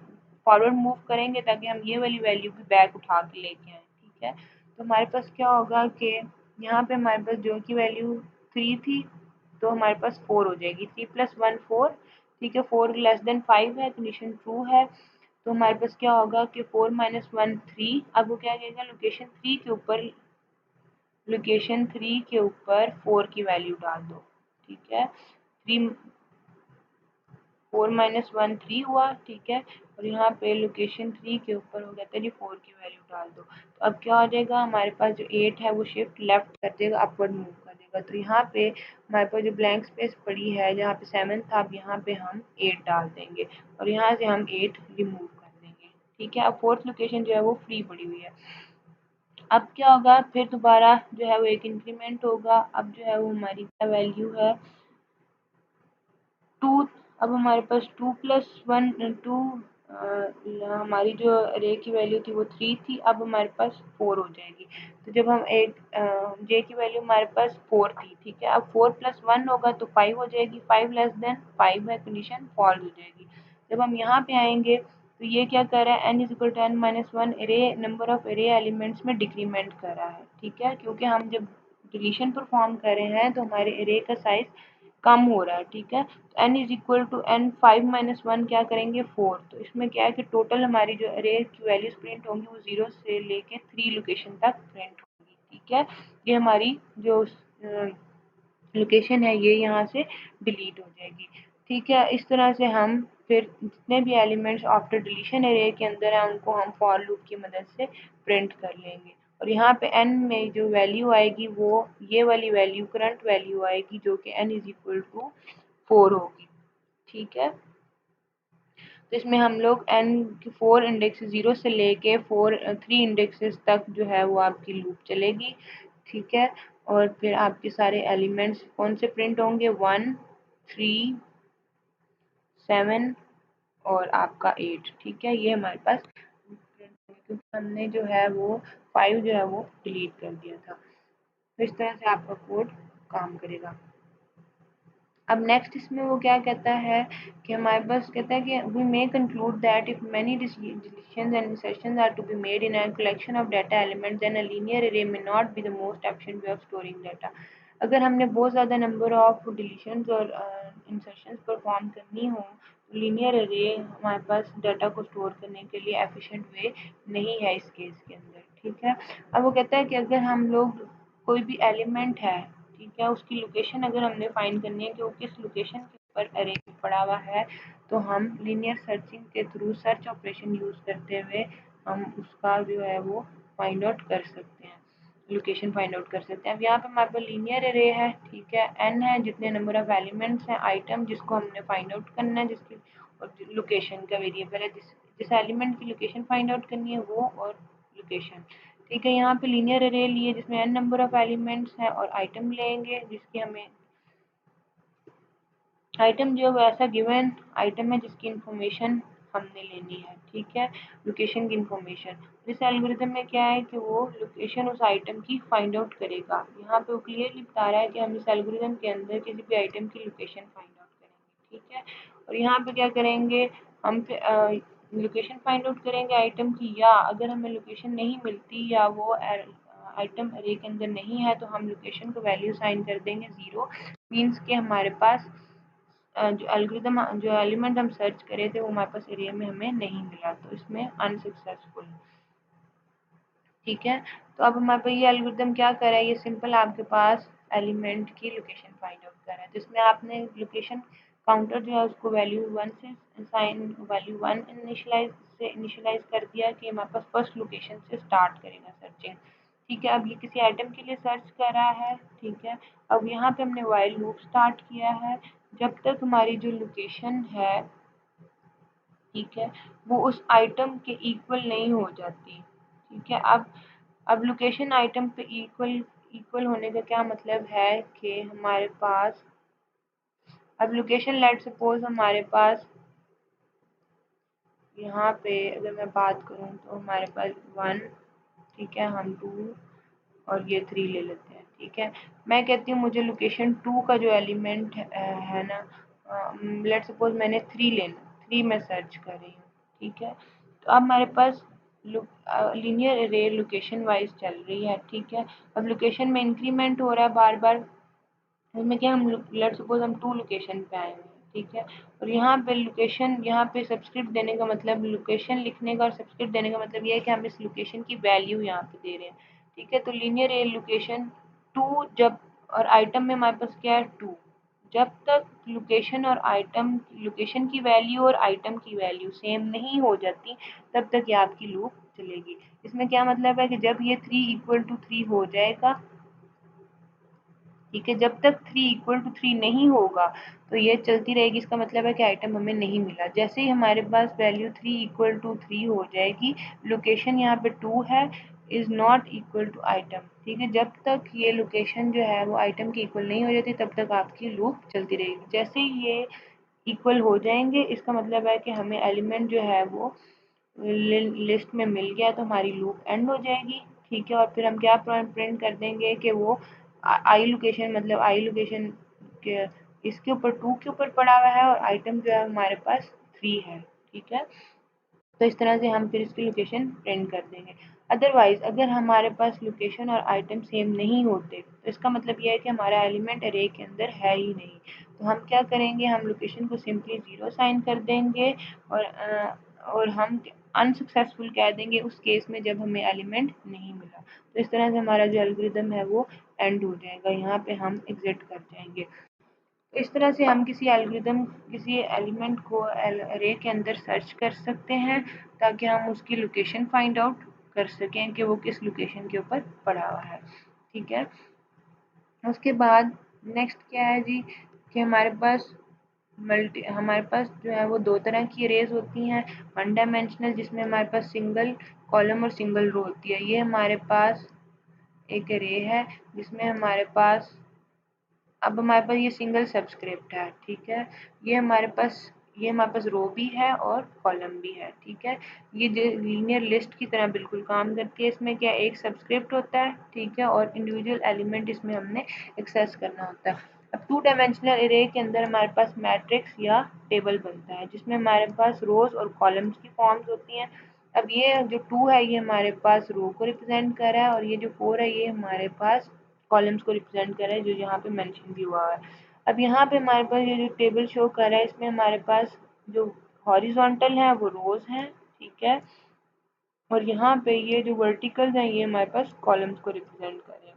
फॉरवर्ड मूव करेंगे ताकि हम ये वाली वैल्यू भी बैक उठा के लेके आए। ठीक है, तो हमारे पास क्या होगा कि यहाँ पे हमारे पास जो की वैल्यू 3 थी तो हमारे पास 4 हो जाएगी। 3 प्लस 1 4। ठीक है, 4 लेस देन 5 है, कंडीशन ट्रू है। तो हमारे पास क्या होगा कि 4 माइनस 1 3। अब वो क्या कहेगा, लोकेशन 3 के ऊपर लोकेशन 3 के ऊपर 4 की वैल्यू डाल दो। ठीक है, 3 4 माइनस 1 3 हुआ। ठीक है, और यहाँ पे लोकेशन 3 के ऊपर हो गया था जी 4 की वैल्यू डाल दो। तो अब क्या हो जाएगा, हमारे पास जो 8 है वो शिफ्ट लेफ्ट कर देगा, अपवर्ड मूव कर देगा। तो यहाँ पे हमारे पास जो ब्लैंक स्पेस पड़ी है जहाँ पे 7 था, अब यहाँ पे हम 8 डाल देंगे और यहाँ से हम 8 रिमूव कर देंगे। ठीक है, अब फोर्थ लोकेशन जो है वो फ्री पड़ी हुई है। अब क्या होगा, फिर दोबारा जो है वो एक इंक्रीमेंट होगा। अब जो है वो हमारी क्या वैल्यू है 2। अब हमारे पास 2 प्लस 1 2, हमारी जो रे की वैल्यू थी वो 3 थी, अब हमारे पास 4 हो जाएगी। तो जब हम एक जे की वैल्यू हमारे पास 4 थी। ठीक है, अब 4 प्लस 1 होगा तो 5 हो जाएगी। 5 लेस देन 5 है, कंडीशन फॉल्स हो जाएगी। जब हम यहाँ पे आएंगे तो ये क्या कर रहा है, n is equal to n minus 1 array number of array elements में डिक्रीमेंट कर रहा है। ठीक है, क्योंकि हम जब डिलीशन परफॉर्म कर रहे हैं तो हमारे एरे का साइज कम हो रहा है। ठीक है, तो n is equal to n 5 minus 1 क्या करेंगे 4। तो इसमें क्या है कि टोटल हमारी जो अरे की वैल्यूज प्रिंट होंगी वो 0 से लेके 3 लोकेशन तक प्रिंट होंगी। ठीक है, ये हमारी जो लोकेशन है ये यहाँ से डिलीट हो जाएगी। ठीक है, इस तरह से हम फिर जितने भी एलिमेंट्स आफ्टर डिलीशन एरे के अंदर है उनको हम फॉर लूप की मदद से प्रिंट कर लेंगे। और यहाँ पे n में जो वैल्यू आएगी वो ये वाली वैल्यू करंट वैल्यू आएगी जो कि n इज इक्वल टू 4 होगी। ठीक है, तो इसमें हम लोग n की 4 इंडेक्स 0 से लेके 3 इंडेक्सेस तक जो है वो आपकी लूप चलेगी। ठीक है, और फिर आपके सारे एलिमेंट्स कौन से प्रिंट होंगे, 1 3 7 और आपका 8। ठीक है, ये हमारे पास क्योंकि हमने जो है वो 5 जो है वो डिलीट कर दिया था। तो इस तरह से आपका कोड काम करेगा। अब नेक्स्ट इसमें वो क्या कहता है कि हमारे पास कहता है कि we may conclude that if many deletions and insertions are to be made in a collection of data elements then a linear array may not be the most efficient way of storing data। अगर हमने बहुत ज़्यादा number of deletions और insertions perform करनी हो तो linear array हमारे पास data को स्टोर करने के लिए एफिशिएंट वे नहीं है इस केस के अंदर। ठीक है, अब वो कहता है कि अगर हम लोग कोई भी एलिमेंट है, ठीक है, उसकी लोकेशन अगर हमने फाइंड करनी है कि वो किस लोकेशन के ऊपर अरे पड़ा हुआ है, तो हम लीनियर सर्चिंग के थ्रू सर्च ऑपरेशन यूज करते हुए हम उसका जो है वो फाइंड आउट कर सकते हैं, लोकेशन फाइंड आउट कर सकते हैं। अब यहाँ पे हमारे पास लीनियर अरे है। ठीक है, n है जितने नंबर ऑफ एलिमेंट्स हैं आइटम जिसको हमने फाइंड आउट करना है, जिसकी और लोकेशन का वेरिएबल है, जिस एलिमेंट की लोकेशन फाइंड आउट करनी है वो और लोकेशन। ठीक है, यहाँ पे लीनियर अरे लिए जिसमें n नंबर ऑफ एलिमेंट्स हैं और आइटम लेंगे जिसकी हमें आइटम जो है वो ऐसा गिवन आइटम है जिसकी इंफॉर्मेशन हमने लेनी है। ठीक है, लोकेशन की इंफॉर्मेशन। इस एल्गोरिथम में क्या है कि वो लोकेशन उस आइटम की फाइंड आउट करेगा। यहाँ पे वो क्लियरली बता रहा है कि हम इस एल्गोरिथम के अंदर किसी भी आइटम की लोकेशन फाइंड आउट करेंगे। ठीक है, और यहाँ पे क्या करेंगे, हम लोकेशन फाइंड आउट करेंगे आइटम की, या अगर हमें लोकेशन नहीं मिलती या वो आइटम अरे के अंदर नहीं है तो हम लोकेशन को वैल्यू साइन कर देंगे 0। मीन्स के हमारे पास जो एल्गोरिथम जो एलिमेंट हम सर्च करे थे वो हमारे पास एरिया में हमें नहीं मिला, तो इसमें अनसक्सेसफुल। ठीक है, तो अब हमारे पास ये एल्गोरिथम क्या कर रहा है, ये सिंपल आपके पास एलिमेंट की लोकेशन फाइंड आउट कर रहा है। तो इसमें आपने लोकेशन काउंटर जो है उसको वैल्यू 1 से साइन वैल्यू 1 इनिशियलाइज कर दिया कि हमारे पास फर्स्ट लोकेशन से स्टार्ट करेगा सर्चिंग। ठीक है, अब ये किसी आइटम के लिए सर्च कर रहा है। ठीक है, अब यहाँ पे हमने व्हाइल लूप स्टार्ट किया है जब तक हमारी जो लोकेशन है, ठीक है, वो उस आइटम के इक्वल नहीं हो जाती। ठीक है, अब लोकेशन आइटम पे इक्वल होने का क्या मतलब है कि हमारे पास अब लोकेशन लेट सपोज हमारे पास यहाँ पे अगर मैं बात करूँ तो हमारे पास 1, ठीक है, हम 2 और ये 3 ले लेते हैं। ठीक है, मैं कहती हूँ मुझे लोकेशन 2 का जो एलिमेंट है ना, लेट सपोज मैंने 3 लेना, 3 मैं सर्च कर रही हूँ। ठीक है, तो अब हमारे पास लीनियर अरे लोकेशन वाइज चल रही है। ठीक है, अब लोकेशन में इंक्रीमेंट हो रहा है बार बार, उसमें क्या हम लेट सपोज हम 2 लोकेशन पे आए हुए हैं। ठीक है, और यहाँ पे लोकेशन, यहाँ पे सब्सक्रिप्ट देने का मतलब, लोकेशन लिखने का और सब्सक्रिप्ट देने का मतलब ये है कि हम इस लोकेशन की वैल्यू यहाँ पे दे रहे हैं। ठीक है, तो लीनियर ए लोकेशन 2 जब, और आइटम में हमारे पास क्या है 2, जब तक लोकेशन और आइटम, लोकेशन की वैल्यू और आइटम की वैल्यू सेम नहीं हो जाती तब तक ये आपकी लूप चलेगी। इसमें क्या मतलब है कि जब ये 3 इक्वल टू 3 हो जाएगा, ठीक है, जब तक 3 इक्वल टू 3 नहीं होगा तो ये चलती रहेगी। इसका मतलब है कि आइटम हमें नहीं मिला। जैसे ही हमारे पास वैल्यू 3 इक्वल टू 3 हो जाएगी, लोकेशन यहाँ पे 2 है, is not equal to item. ठीक है, जब तक ये लोकेशन जो है वो आइटम की इक्वल नहीं हो जाती तब तक आपकी लूप चलती रहेगी। जैसे ही ये इक्वल हो जाएंगे इसका मतलब है कि हमें एलिमेंट जो है वो लिस्ट में मिल गया, तो हमारी लूप एंड हो जाएगी। ठीक है, और फिर हम क्या प्रिंट कर देंगे कि वो आई लोकेशन, मतलब आई लोकेशन के इसके ऊपर 2 के ऊपर पड़ा हुआ है और आइटम जो है हमारे पास 3 है। ठीक है, तो इस तरह से हम फिर इसकी लोकेशन प्रिंट कर देंगे। अदरवाइज अगर हमारे पास लोकेशन और आइटम सेम नहीं होते तो इसका मतलब यह है कि हमारा एलिमेंट अरे के अंदर है ही नहीं। तो हम क्या करेंगे, हम लोकेशन को सिंपली 0 साइन कर देंगे और हम अनसक्सेसफुल कह देंगे उस केस में जब हमें एलिमेंट नहीं मिला। तो इस तरह से हमारा जो एल्गोरिथम है वो एंड हो जाएगा, यहाँ पे हम एग्जिट कर जाएंगे। इस तरह से हम किसी एल्गोरिथम, किसी एलिमेंट को अरे के अंदर सर्च कर सकते हैं ताकि हम उसकी लोकेशन फाइंड आउट कर सकें कि वो किस लोकेशन के ऊपर पड़ा हुआ है। ठीक है, उसके बाद नेक्स्ट क्या है जी कि हमारे पास जो है वो दो तरह की अरेज होती हैं। वन डायमेंशनल, जिसमें हमारे पास सिंगल कॉलम और सिंगल रो होती है। ये हमारे पास एक अरे है जिसमें हमारे पास ये सिंगल सबस्क्रिप्ट है। ठीक है, ये हमारे पास रो भी है और कॉलम भी है। ठीक है, ये लीनियर लिस्ट की तरह बिल्कुल काम करती है। इसमें क्या एक सबस्क्रिप्ट होता है, ठीक है, और इंडिविजुअल एलिमेंट इसमें हमने एक्सेस करना होता है। अब टू डायमेंशनल अरे के अंदर हमारे पास मैट्रिक्स या टेबल बनता है जिसमें हमारे पास रोज और कॉलम्स की फॉर्म्स होती हैं। अब ये जो 2 है ये हमारे पास रो को रिप्रेजेंट कर रहा है और ये जो 4 है ये हमारे पास कॉलम्स को रिप्रेजेंट कर रहा है, जो यहाँ पे मेंशन भी हुआ है। अब यहाँ पे हमारे पास ये जो टेबल शो कर रहा है इसमें हमारे पास जो हॉरिजॉन्टल है वो रोज हैं। ठीक है, और यहाँ पे ये जो वर्टिकल्स हैं ये हमारे पास कॉलम्स को रिप्रेजेंट कर रहे हैं।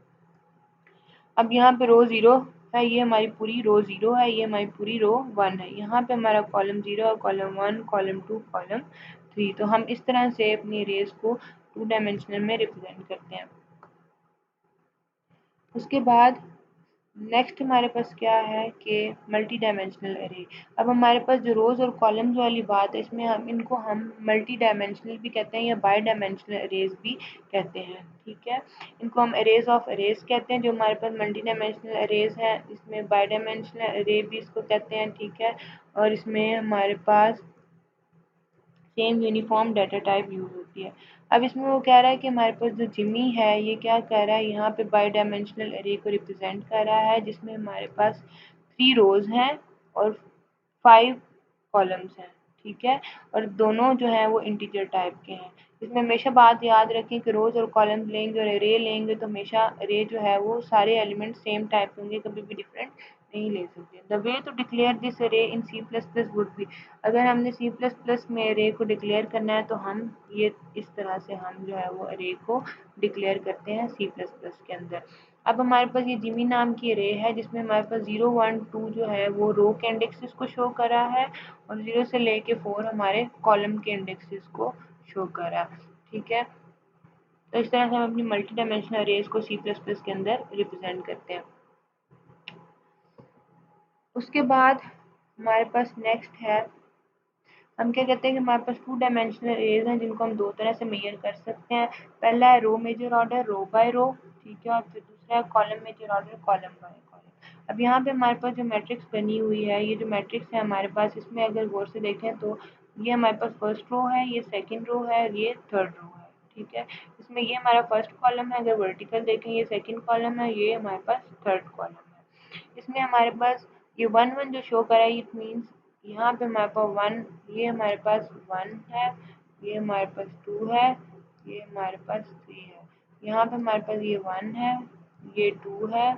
अब यहाँ पे रो 0 है, ये हमारी पूरी रो 0 है, ये हमारी पूरी रो 1 है। यहाँ पे हमारा कॉलम 0 है, कॉलम 1, कॉलम 2, कॉलम 3। तो हम इस तरह से अपनी रेस को 2 डायमेंशनल में रिप्रेजेंट करते हैं। उसके बाद नेक्स्ट हमारे पास क्या है कि मल्टी डायमेंशनल अरे। अब हमारे पास जो रोज और कॉलम्स वाली बात है इसमें हम मल्टी डायमेंशनल भी कहते हैं या बाई डायमेंशनल अरेज भी कहते हैं। ठीक है, इनको हम अरेज ऑफ अरेज कहते हैं जो हमारे पास मल्टी डायमेंशनल अरेज है। इसमें बाई डायमेंशनल अरे भी इसको कहते हैं। ठीक है, और इसमें हमारे पास same uniform data type use होती है। अब इसमें वो कह रहा है कि हमारे पास जो जिमी है ये क्या कर रहा है, यहाँ पे बाई डायमेंशनल अरे को रिप्रेजेंट कर रहा है जिसमें हमारे पास 3 रोज हैं और 5 कॉलम्स हैं। ठीक है, और दोनों जो हैं वो इंटीजर टाइप के हैं। इसमें हमेशा बात याद रखें कि रोज और कॉलम्स लेंगे और अरे लेंगे तो हमेशा अरे जो है वो सारे एलिमेंट सेम टाइप होंगे, कभी भी डिफरेंट नहीं ले सकते। The way to declare this array in C plus plus would be. अगर हमने सी प्लस प्लस में अरे को डिक्लेयर करना है तो हम ये इस तरह से हम जो है वो अरे को डिक्लेयर करते हैं सी प्लस प्लस के अंदर। अब हमारे पास ये जिमी नाम की अरे है जिसमें हमारे पास 0, 1, 2 जो है वो रो के इंडेक्सेस को शो कर रहा है और 0 से लेके 4 हमारे कॉलम के इंडेक्सेस को शो कर रहा है। ठीक है, तो इस तरह से हम अपनी मल्टी डायमेंशनल अरेज को सी प्लस प्लस के अंदर रिप्रेजेंट करते हैं। उसके बाद हमारे पास नेक्स्ट है, हम क्या कहते हैं कि हमारे पास 2 डायमेंशनल अरेज हैं जिनको हम दो तरह से मेजर कर सकते हैं। पहला है row major order, row by row. ठीक है, और फिर दूसरा है column major order, column by column. अब यहाँ पे हमारे पास जो मैट्रिक्स बनी हुई है, ये जो मैट्रिक्स है हमारे पास, इसमें अगर गौर से देखें तो ये हमारे पास फर्स्ट रो है, ये सेकेंड रो है और ये थर्ड रो है। ठीक है, इसमें ये हमारा फर्स्ट कॉलम है, अगर वर्टिकल देखें ये सेकेंड कॉलम है, ये हमारे पास थर्ड कॉलम है। इसमें हमारे पास ये 1, 1 जो शो करा है इट मीन्स यहाँ पे हमारे पास 1, ये हमारे पास 1 है, ये हमारे पास 2 है, ये हमारे पास 3 है। यहाँ पे हमारे पास ये 1 है, ये 2 है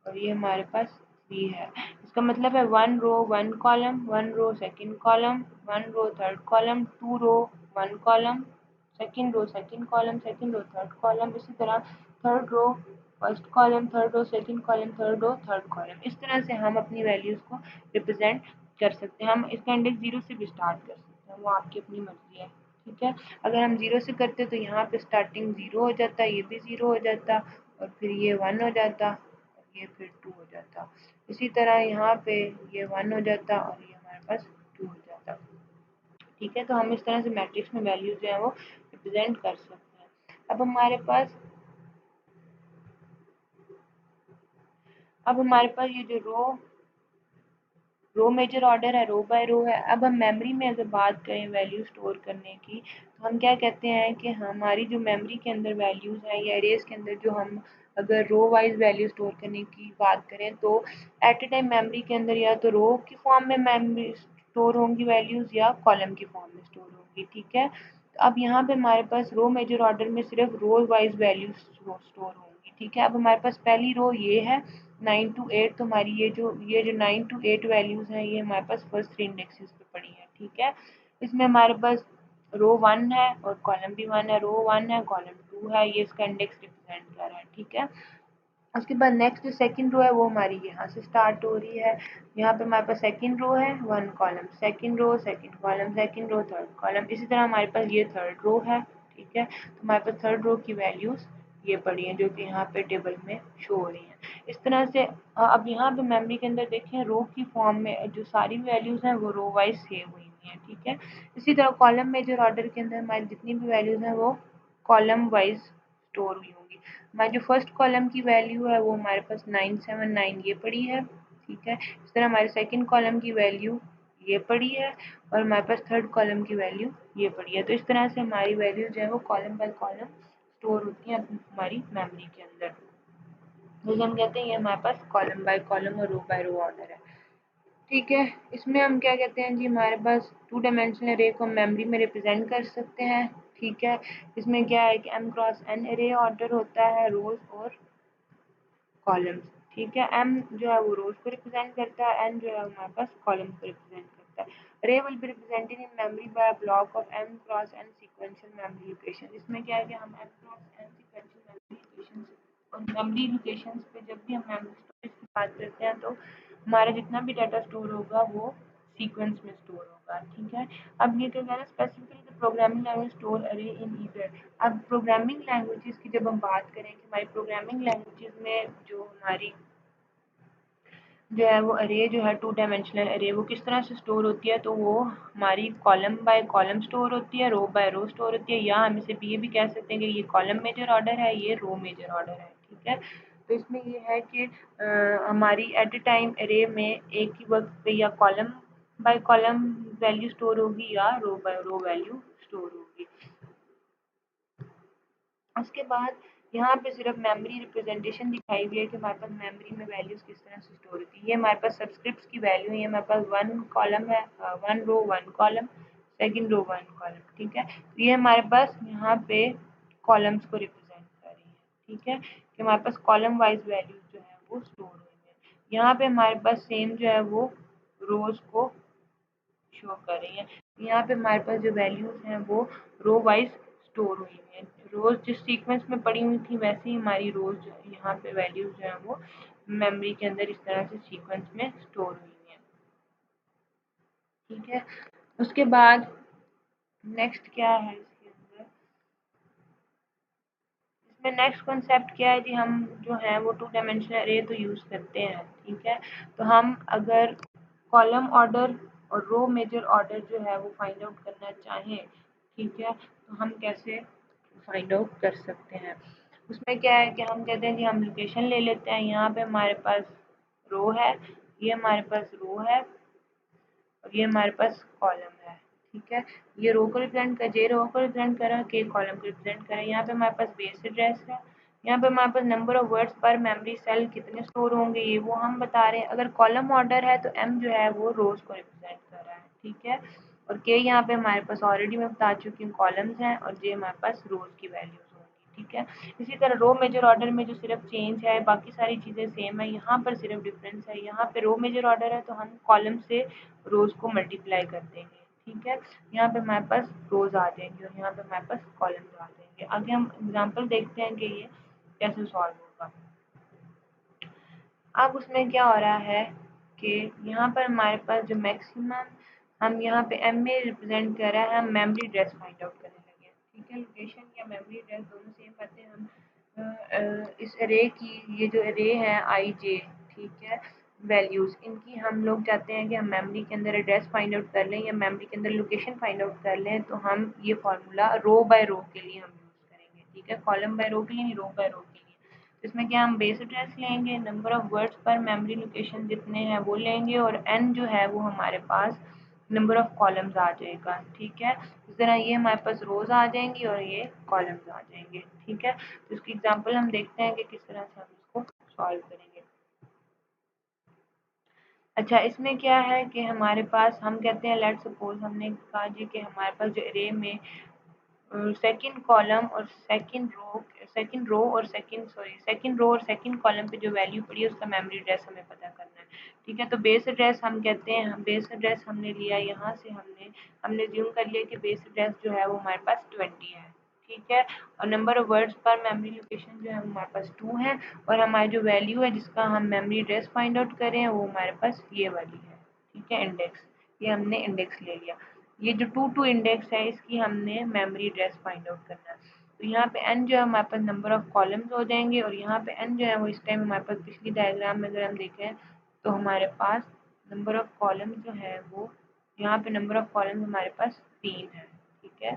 और ये हमारे पास 3 है। इसका मतलब है 1 row 1 column, 1 row second column, 1 row third column, 2 row 1 column, second row second column, second row third column. इसी तरह third row first column, third row second column, third row third column. इस तरह से हम अपनी वैल्यूज को represent कर सकते हैं। हम इसका इंडेक्स 0 से भी स्टार्ट कर सकते हैं, वो आपकी अपनी मर्जी है। ठीक है, अगर हम 0 से करते तो यहाँ पे स्टार्टिंग 0 हो जाता, ये भी 0 हो जाता और फिर ये 1 हो जाता और ये फिर 2 हो जाता। इसी तरह यहाँ पे ये 1 हो जाता और ये हमारे पास 2 हो जाता। ठीक है, तो हम इस तरह से मैट्रिक्स में वैल्यूज जो है वो रिप्रेजेंट कर सकते हैं। अब हमारे पास ये जो रो मेजर ऑर्डर है, रो बाय रो है। अब हम मेमोरी में अगर बात करें वैल्यू स्टोर करने की तो हम क्या कहते हैं कि हमारी जो मेमोरी के अंदर वैल्यूज हैं या एरेज के अंदर जो हम अगर रो वाइज वैल्यू स्टोर करने की बात करें तो एट ए टाइम मेमोरी के अंदर या तो रो की फॉर्म में मेमोरी स्टोर होंगी वैल्यूज या कॉलम की फॉर्म में स्टोर होंगी। ठीक है, तो अब यहाँ पे हमारे पास रो मेजर ऑर्डर में सिर्फ रो वाइज वैल्यूज स्टोर होंगी। ठीक है, अब हमारे पास पहली रो ये है 9 to 8, तो हमारी ये जो 9 to 8 वैल्यूज हैं ये हमारे पास फर्स्ट 3 इंडेक्सेस पे पड़ी हैं। ठीक है, इसमें हमारे पास रो 1 है और कॉलम भी 1 है, रो 1 है कॉलम 2 है, ये इसका इंडेक्स रिप्रेजेंट कर रहा है। ठीक है, उसके बाद नेक्स्ट जो सेकंड रो है वो हमारी यहाँ से स्टार्ट हो रही है। यहाँ पे हमारे पास सेकंड रो है 1 column, second row second column, second row third column. इसी तरह हमारे पास ये थर्ड रो है। ठीक है। तो हमारे पास थर्ड रो की वैल्यूज ये पड़ी हैं जो कि यहाँ पे टेबल में शो हो रही हैं। इस तरह से अब यहाँ पे मेमोरी के अंदर देखें रो की फॉर्म में जो सारी वैल्यूज हैं वो रो वाइज सेव हुई हुई हैं, ठीक है। इसी तरह कॉलम मेजर ऑर्डर के अंदर हमारी जितनी भी वैल्यूज हैं वो कॉलम वाइज स्टोर हुई होंगी। हमारी जो फर्स्ट कॉलम की वैल्यू है वो हमारे पास 979 ये पड़ी है, ठीक है। इस तरह हमारे सेकंड कॉलम की वैल्यू ये पड़ी है और हमारे पास थर्ड कॉलम की वैल्यू ये पड़ी है। तो इस तरह से हमारी वैल्यू जो है वो कॉलम बाय कॉलम स्टोर होती है हमारी मेमोरी के अंदर। जैसे हम कहते हैं ये हमारे पास कॉलम बाय कॉलम और रो बाय रो ऑर्डर है, ठीक है। इसमें हम क्या कहते हैं जी, हमारे पास टू डायमेंशनल अरे को हम मेमोरी में रिप्रेजेंट कर सकते हैं, ठीक है। इसमें क्या है कि m क्रॉस n अरे ऑर्डर होता है रोज और कॉलम्स, ठीक है। m जो है वो रोज को रिप्रेजेंट करता है, n जो है हमारे पास कॉलम को रिप्रेजेंट करता है। Array will be represented in memory by a block of m cross n sequential memory location. इसमें क्या है कि हम m cross n sequential memory location और मेमोरी लोकेशन पे जब भी हम मेमोरी स्टोरेज की बात करते हैं तो हमारा जितना भी डाटा स्टोर होगा वो सीक्वेंस में स्टोर होगा, ठीक है। अब ये क्या कह रहा है specifically the programming language store अरे इन ईथर। अब प्रोग्रामिंग लैंग्वेजेस की जब हम बात करें कि हमारी प्रोग्रामिंग लैंग्वेजेस में जो हमारी जो है वो अरे जो है टू डायमेंशनल अरे वो किस तरह से स्टोर होती है, तो वो हमारी कॉलम बाय कॉलम स्टोर होती है, रो बाय रो स्टोर होती है, या हम इसे ये भी कह सकते हैं कि ये कॉलम मेजर ऑर्डर है, ये रो मेजर ऑर्डर है, ठीक है। तो इसमें ये है कि हमारी एट ए टाइम अरे में एक ही वक्त पे या column by column value store होगी या रो बाय रो वैल्यू स्टोर होगी। उसके बाद यहाँ पे सिर्फ मेमोरी रिप्रेजेंटेशन दिखाई हुई है कि हमारे पास मेमोरी में वैल्यूज किस तरह से स्टोर होती है। ये हमारे पास सब्सक्रिप्ट्स की वैल्यू है, हमारे पास वन कॉलम है, one row one column, second row one column, ठीक है। तो ये हमारे पास यहाँ पे कॉलम्स को रिप्रेजेंट कर रही है, ठीक है, कि हमारे पास कॉलम वाइज वैल्यूज जो है वो स्टोर हुई है। यहाँ पे हमारे पास सेम जो है वो रोज को शो कर रही हैं। यहाँ पे हमारे पास जो वैल्यूज हैं वो रो वाइज स्टोर हुई हैं। रोज जिस सीक्वेंस में पड़ी हुई थी वैसे ही हमारी रोज यहाँ पे वैल्यूज जो है वो मेमोरी के अंदर इस तरह से सीक्वेंस में स्टोर हुई हैं, ठीक है। उसके बाद नेक्स्ट क्या है इसके अंदर, इसमें नेक्स्ट कॉन्सेप्ट क्या है कि हम जो है वो टू डायमेंशनल अरे तो यूज़ करते हैं, ठीक है। तो हम अगर कॉलम ऑर्डर और रो मेजर ऑर्डर जो है वो फाइंड आउट करना चाहें, ठीक है, तो हम कैसे फाइंड आउट कर सकते हैं। उसमें क्या है कि हम कहते हैं कि हम लोकेशन ले लेते हैं, यहाँ पे हमारे पास रो है, ये हमारे पास रो है और ये हमारे पास कॉलम है, ठीक है। ये रो को रिप्रेजेंट कर, जे रो को रिप्रेजेंट करा, के कॉलम को रिप्रेजेंट करा। यहाँ पे हमारे पास बेस एड्रेस है, यहाँ पे हमारे पास नंबर ऑफ वर्ड्स पर मेमोरी सेल कितने स्टोर होंगे ये वो हम बता रहे हैं। अगर कॉलम ऑर्डर है तो एम जो है वो रोज को रिप्रेजेंट कर रहा है, ठीक है। और के यहाँ पे हमारे पास ऑलरेडी मैं बता चुकी हूँ कॉलम्स हैं और जे हमारे पास रोज की वैल्यूज होंगी, ठीक है। इसी तरह रो मेजर ऑर्डर में जो सिर्फ चेंज है बाकी सारी चीज़ें सेम है, यहाँ पर सिर्फ डिफरेंस है, यहाँ पे रो मेजर ऑर्डर है तो हम कॉलम से रोज को मल्टीप्लाई कर देंगे, ठीक है। यहाँ पे हमारे पास रोज आ जाएंगे और यहाँ पे हमारे पास कॉलम्स आ जाएंगे। आगे हम एग्जांपल देखते हैं कि ये कैसे सॉल्व होगा। अब उसमें क्या हो रहा है कि यहाँ पर हमारे पास जो मैक्सिमम हम यहाँ पे एम में रिप्रेजेंट कर रहा है, हम मेमोरी एड्रेस फाइंड आउट करने लगे, ठीक है। लोकेशन या मेमोरी एड्रेस दोनों सेम बातें हम इस अरे की ये जो अरे है आई जे, ठीक है, वैल्यूज इनकी हम लोग चाहते हैं कि हम मेमोरी के अंदर एड्रेस फाइंड आउट कर लें या मेमोरी के अंदर लोकेशन फाइंड आउट कर लें, तो हम ये फार्मूला रो बाय रो के लिए हम यूज़ करेंगे, ठीक है। कॉलम बाय रो के लिए नहीं, रो बाय रो के लिए। इसमें क्या हम बेस एड्रेस लेंगे, नंबर ऑफ वर्ड्स पर मेमोरी लोकेशन जितने हैं वो लेंगे और n जो है वो हमारे पास नंबर ऑफ कॉलम्स आ जाएगा, ठीक है। इस तरह ये हमारे पास रोज आ जाएंगी और ये कॉलम्स आ जाएंगे, ठीक है। तो इसकी एग्जांपल हम देखते हैं कि किस तरह से हम इसको सॉल्व करेंगे। अच्छा, इसमें क्या है कि हमारे पास हम कहते हैं लेट्स सपोज हमने कहा जी कि हमारे पास जो अरे में सेकंड कॉलम और सेकंड रो और सेकंड कॉलम पे जो वैल्यू पड़ी है उसका मेमोरी एड्रेस हमें पता करना है, ठीक है। तो बेस एड्रेस हम कहते हैं, बेस एड्रेस हमने लिया यहाँ से, हमने ज्यूम कर लिया कि बेस एड्रेस जो है वो हमारे पास 20 है, ठीक है। और नंबर ऑफ वर्ड्स पर मेमोरी लोकेशन जो है हमारे पास 2 है और हमारी जो वैल्यू है जिसका हम मेमोरी एड्रेस फाइंड आउट करें वो हमारे पास ये वाली है, ठीक है, इंडेक्स। ये हमने इंडेक्स ले लिया। ये जो 2 इंडेक्स है इसकी हमने मेमोरी एड्रेस फाइंड आउट करना है। तो यहाँ पे n जो है हमारे पास नंबर ऑफ कॉलम्स हो जाएंगे, और यहाँ पे n जो है वो इस टाइम हमारे पास पिछली डायग्राम में अगर हम देखें तो हमारे पास नंबर ऑफ कॉलम्स जो है वो यहाँ पे नंबर ऑफ कॉलम्स हमारे पास 3 है। ठीक है,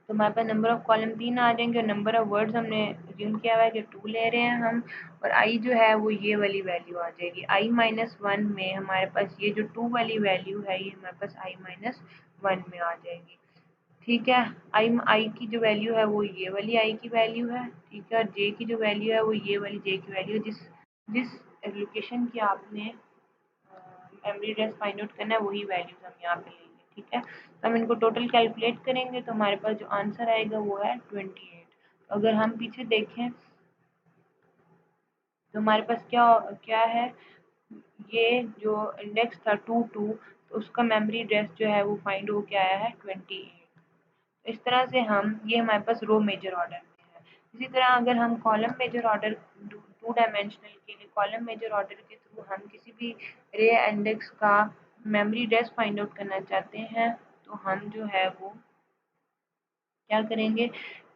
तो हमारे पास नंबर ऑफ कॉलम 3 आ जाएंगे, और नंबर ऑफ वर्ड्स हमने अज्यूम किया हुआ है कि 2 ले रहे हैं हम, और आई जो है वो ये वाली वैल्यू आ जाएगी। i-1 में हमारे पास ये जो 2 वाली वैल्यू है ये हमारे पास i-1 में आ जाएगी। ठीक है, आई की जो वैल्यू है वो ये वाली आई की वैल्यू है। ठीक है, और जे की जो वैल्यू है वो ये वाली जे की वैल्यू है। जिस जिस लोकेशन की आपने मेमोरी एड्रेस फाइंड आउट करना है वही वैल्यूज हम यहाँ पे लेंगे। ठीक है, तो हम इनको टोटल कैलकुलेट करेंगे तो हमारे पास जो आंसर आएगा वो है 28। अगर हम पीछे देखें तो हमारे पास क्या क्या है, ये जो इंडेक्स था 2 तो उसका मेमोरी एड्रेस जो है वो फाइंड हो के आया है 28। इस तरह से हम ये हमारे पास रो मेजर ऑर्डर में है। इसी तरह अगर हम कॉलम मेजर ऑर्डर 2 डायमेंशनल के लिए कॉलम मेजर ऑर्डर के थ्रू हम किसी भी रे इंडेक्स का मेमोरी एड्रेस फाइंड आउट करना चाहते हैं तो हम जो है वो क्या करेंगे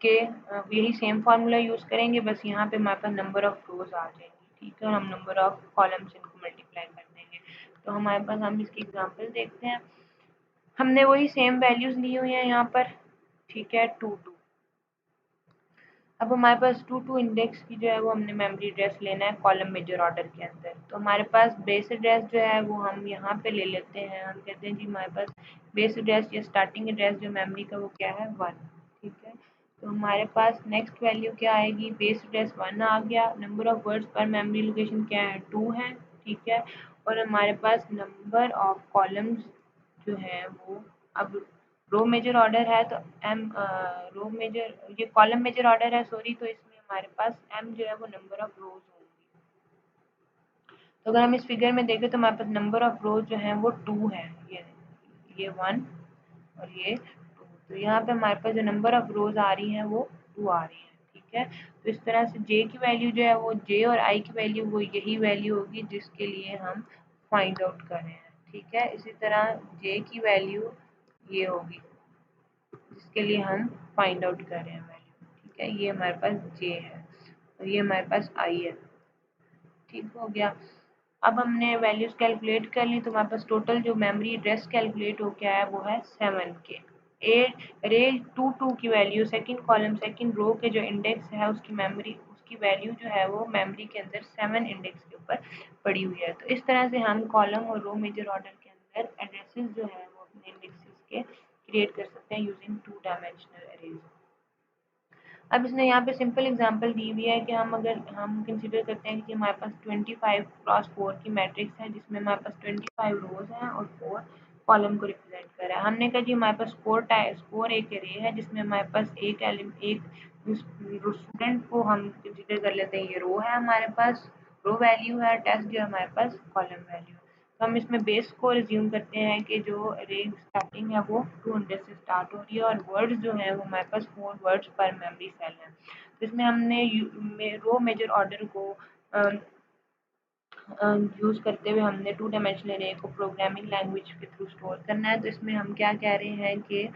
कि यही सेम फार्मूला यूज़ करेंगे, बस यहाँ पे हमारे पास नंबर ऑफ रोज आ जाएंगी। ठीक है, और हम नंबर ऑफ कॉलम्स इनको मल्टीप्लाई कर देंगे। तो हमारे पास हम इसकी एग्जांपल देखते हैं। हमने वही सेम वैल्यूज ली हुई है यहाँ पर। ठीक है, 2 अब हमारे पास 2 इंडेक्स की जो है वो हमने मेमोरी एड्रेस लेना है कॉलम मेजर ऑर्डर के अंदर। तो हमारे पास बेस एड्रेस जो है वो हम यहाँ पे ले लेते हैं। हम कहते हैं जी हमारे पास बेस एड्रेस या स्टार्टिंग एड्रेस जो मेमोरी का वो क्या है 1। ठीक है, तो हमारे पास नेक्स्ट वैल्यू क्या आएगी, बेस एड्रेस 1 आ गया। नंबर ऑफ वर्ड्स पर मेमोरी लोकेशन क्या है 2 है। ठीक है, और हमारे पास नंबर ऑफ कॉलम्स जो है वो अब रो मेजर ऑर्डर है तो एम रो मेजर ये कॉलम मेजर ऑर्डर है सॉरी, तो इसमें हमारे पास एम जो है वो नंबर ऑफ रोज होंगी। तो अगर हम इस फिगर में देखें तो हमारे पास नंबर ऑफ रोज जो है वो 2 है। ये 1 और ये 2, तो यहाँ पे हमारे पास जो नंबर ऑफ रोज आ रही हैं वो 2 आ रही हैं। ठीक है, तो इस तरह से जे की वैल्यू जो है वो जे और आई की वैल्यू वो यही वैल्यू होगी जिसके लिए हम फाइंड आउट कर रहे हैं। ठीक है, इसी तरह जे की वैल्यू ये होगी जिसके लिए हम फाइंड आउट कर रहे हैं वैल्यू। ठीक है, ये हमारे पास जे है और ये हमारे पास आई है। ठीक हो गया, अब हमने वैल्यूज कैलकुलेट कर ली तो हमारे पास टोटल जो मेमोरी एड्रेस कैलकुलेट हो गया है वो है 7 के। ए रे 2 की value second column second row के जो इंडेक्स है उसकी मेमोरी उसकी वैल्यू जो है वो मेमोरी के अंदर 7 इंडेक्स के ऊपर पड़ी हुई है। तो इस तरह से हम कॉलम और रो मेजर ऑर्डर के अंदर एड्रेसेस जो है वो अपने इंडेक्सेस के क्रिएट कर सकते हैं यूजिंग 2 डायमेंशनल अरेज। अब इसने यहाँ पे सिंपल एग्जांपल दी हुई है कि हम अगर हम कंसीडर करते हैं कि हमारे पास 25x4 की मैट्रिक्स है जिसमें हमारे पास 25 रोज हैं और 4 कॉलम को रिप्रेजेंट कर रहा है। हमने कहा जी हमारे पास स्कोर एक एरे है जिसमें हमारे पास एक स्टूडेंट को हम कंसीडर कर लेते हैं, ये रो है हमारे पास, रो वैल्यू है, टेस्ट जो है हमारे पास कॉलम वैल्यू है। तो हम इसमें बेस को रिज्यूम करते हैं कि जो अरे स्टार्टिंग है वो 200 से स्टार्ट हो रही है और वर्ड्स जो है वो हमारे पास 4 वर्ड्स पर मेमोरी सेल है। तो इसमें हमने रो मेजर ऑर्डर को यूज़ करते हुए हमने 2 डायमेंशनल अरे को प्रोग्रामिंग लैंग्वेज के थ्रू स्टोर करना है। तो इसमें हम क्या कह रहे हैं कि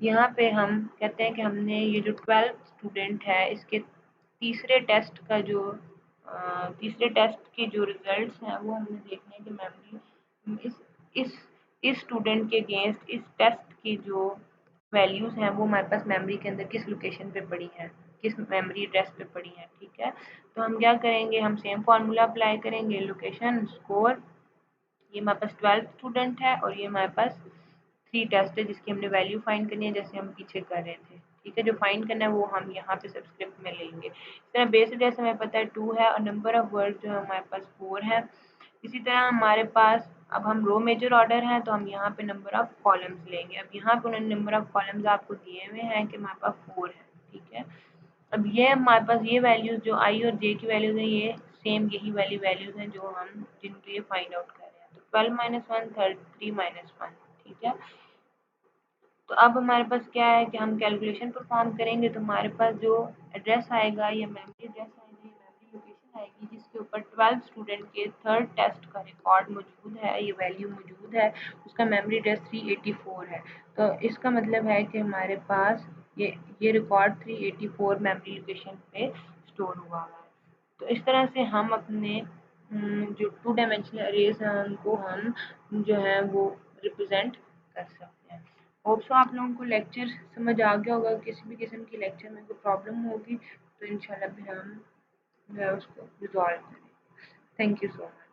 यहाँ पे हम कहते हैं कि हमने ये जो 12 स्टूडेंट है इसके तीसरे टेस्ट के जो रिजल्ट्स हैं वो हमने देखने हैं कि मेमोरी इस इस स्टूडेंट के अगेंस्ट इस टेस्ट की जो वैल्यूज़ हैं वो हमारे पास मेमोरी के अंदर किस लोकेशन पे पड़ी हैं, किस मेमोरी एड्रेस पे पड़ी हैं। ठीक है, तो हम क्या करेंगे, हम सेम फार्मूला अप्लाई करेंगे, लोकेशन स्कोर, ये हमारे पास 12 स्टूडेंट है और ये हमारे पास 3 टेस्ट है जिसकी हमने वैल्यू फाइंड करनी है जैसे हम पीछे कर रहे थे। ठीक है, जो फाइंड करना है वो हम यहाँ पे सब्सक्रिप्ट में लेंगे। इस तरह बेस एड्रेस हमें पता है 2 है और नंबर ऑफ वर्ड जो है हमारे पास 4 है। इसी तरह हमारे पास अब हम रो मेजर ऑर्डर हैं तो हम यहाँ पे नंबर ऑफ कॉलम्स लेंगे। अब यहाँ पे उन्होंने नंबर ऑफ कॉलम्स आपको दिए हुए हैं कि हमारे पास 4 है। ठीक है, अब ये हमारे पास ये वैल्यूज जो आई और जे की वैल्यूज हैं ये सेम यही वाली वैल्यूज हैं जो हम जिनके लिए फाइंड आउट कर रहे हैं। तो 12 - 1 3 - 1। ठीक है, तो अब हमारे पास क्या है कि हम कैलकुलेशन परफॉर्म करेंगे तो हमारे पास जो एड्रेस आएगा या मेमोरी एड्रेस आएगा या मेमोरी लोकेशन आएगी जिसके ऊपर 12 स्टूडेंट के थर्ड टेस्ट का रिकॉर्ड मौजूद है, ये वैल्यू मौजूद है, उसका मेमोरी एड्रेस 384 है। तो इसका मतलब है कि हमारे पास ये रिकॉर्ड 384 मेमोरी लोकेशन पे स्टोर हुआ है। तो इस तरह से हम अपने जो टू डायमेंशनल अरेज हैं उनको हम जो है वो रिप्रेजेंट कर सकते हैं। होप सो आप लोगों को लेक्चर समझ आ गया होगा। किसी भी किस्म की लेक्चर में कोई प्रॉब्लम होगी तो इंशाल्लाह फिर हम जो है उसको रिजॉल्व करें। Thank you so much.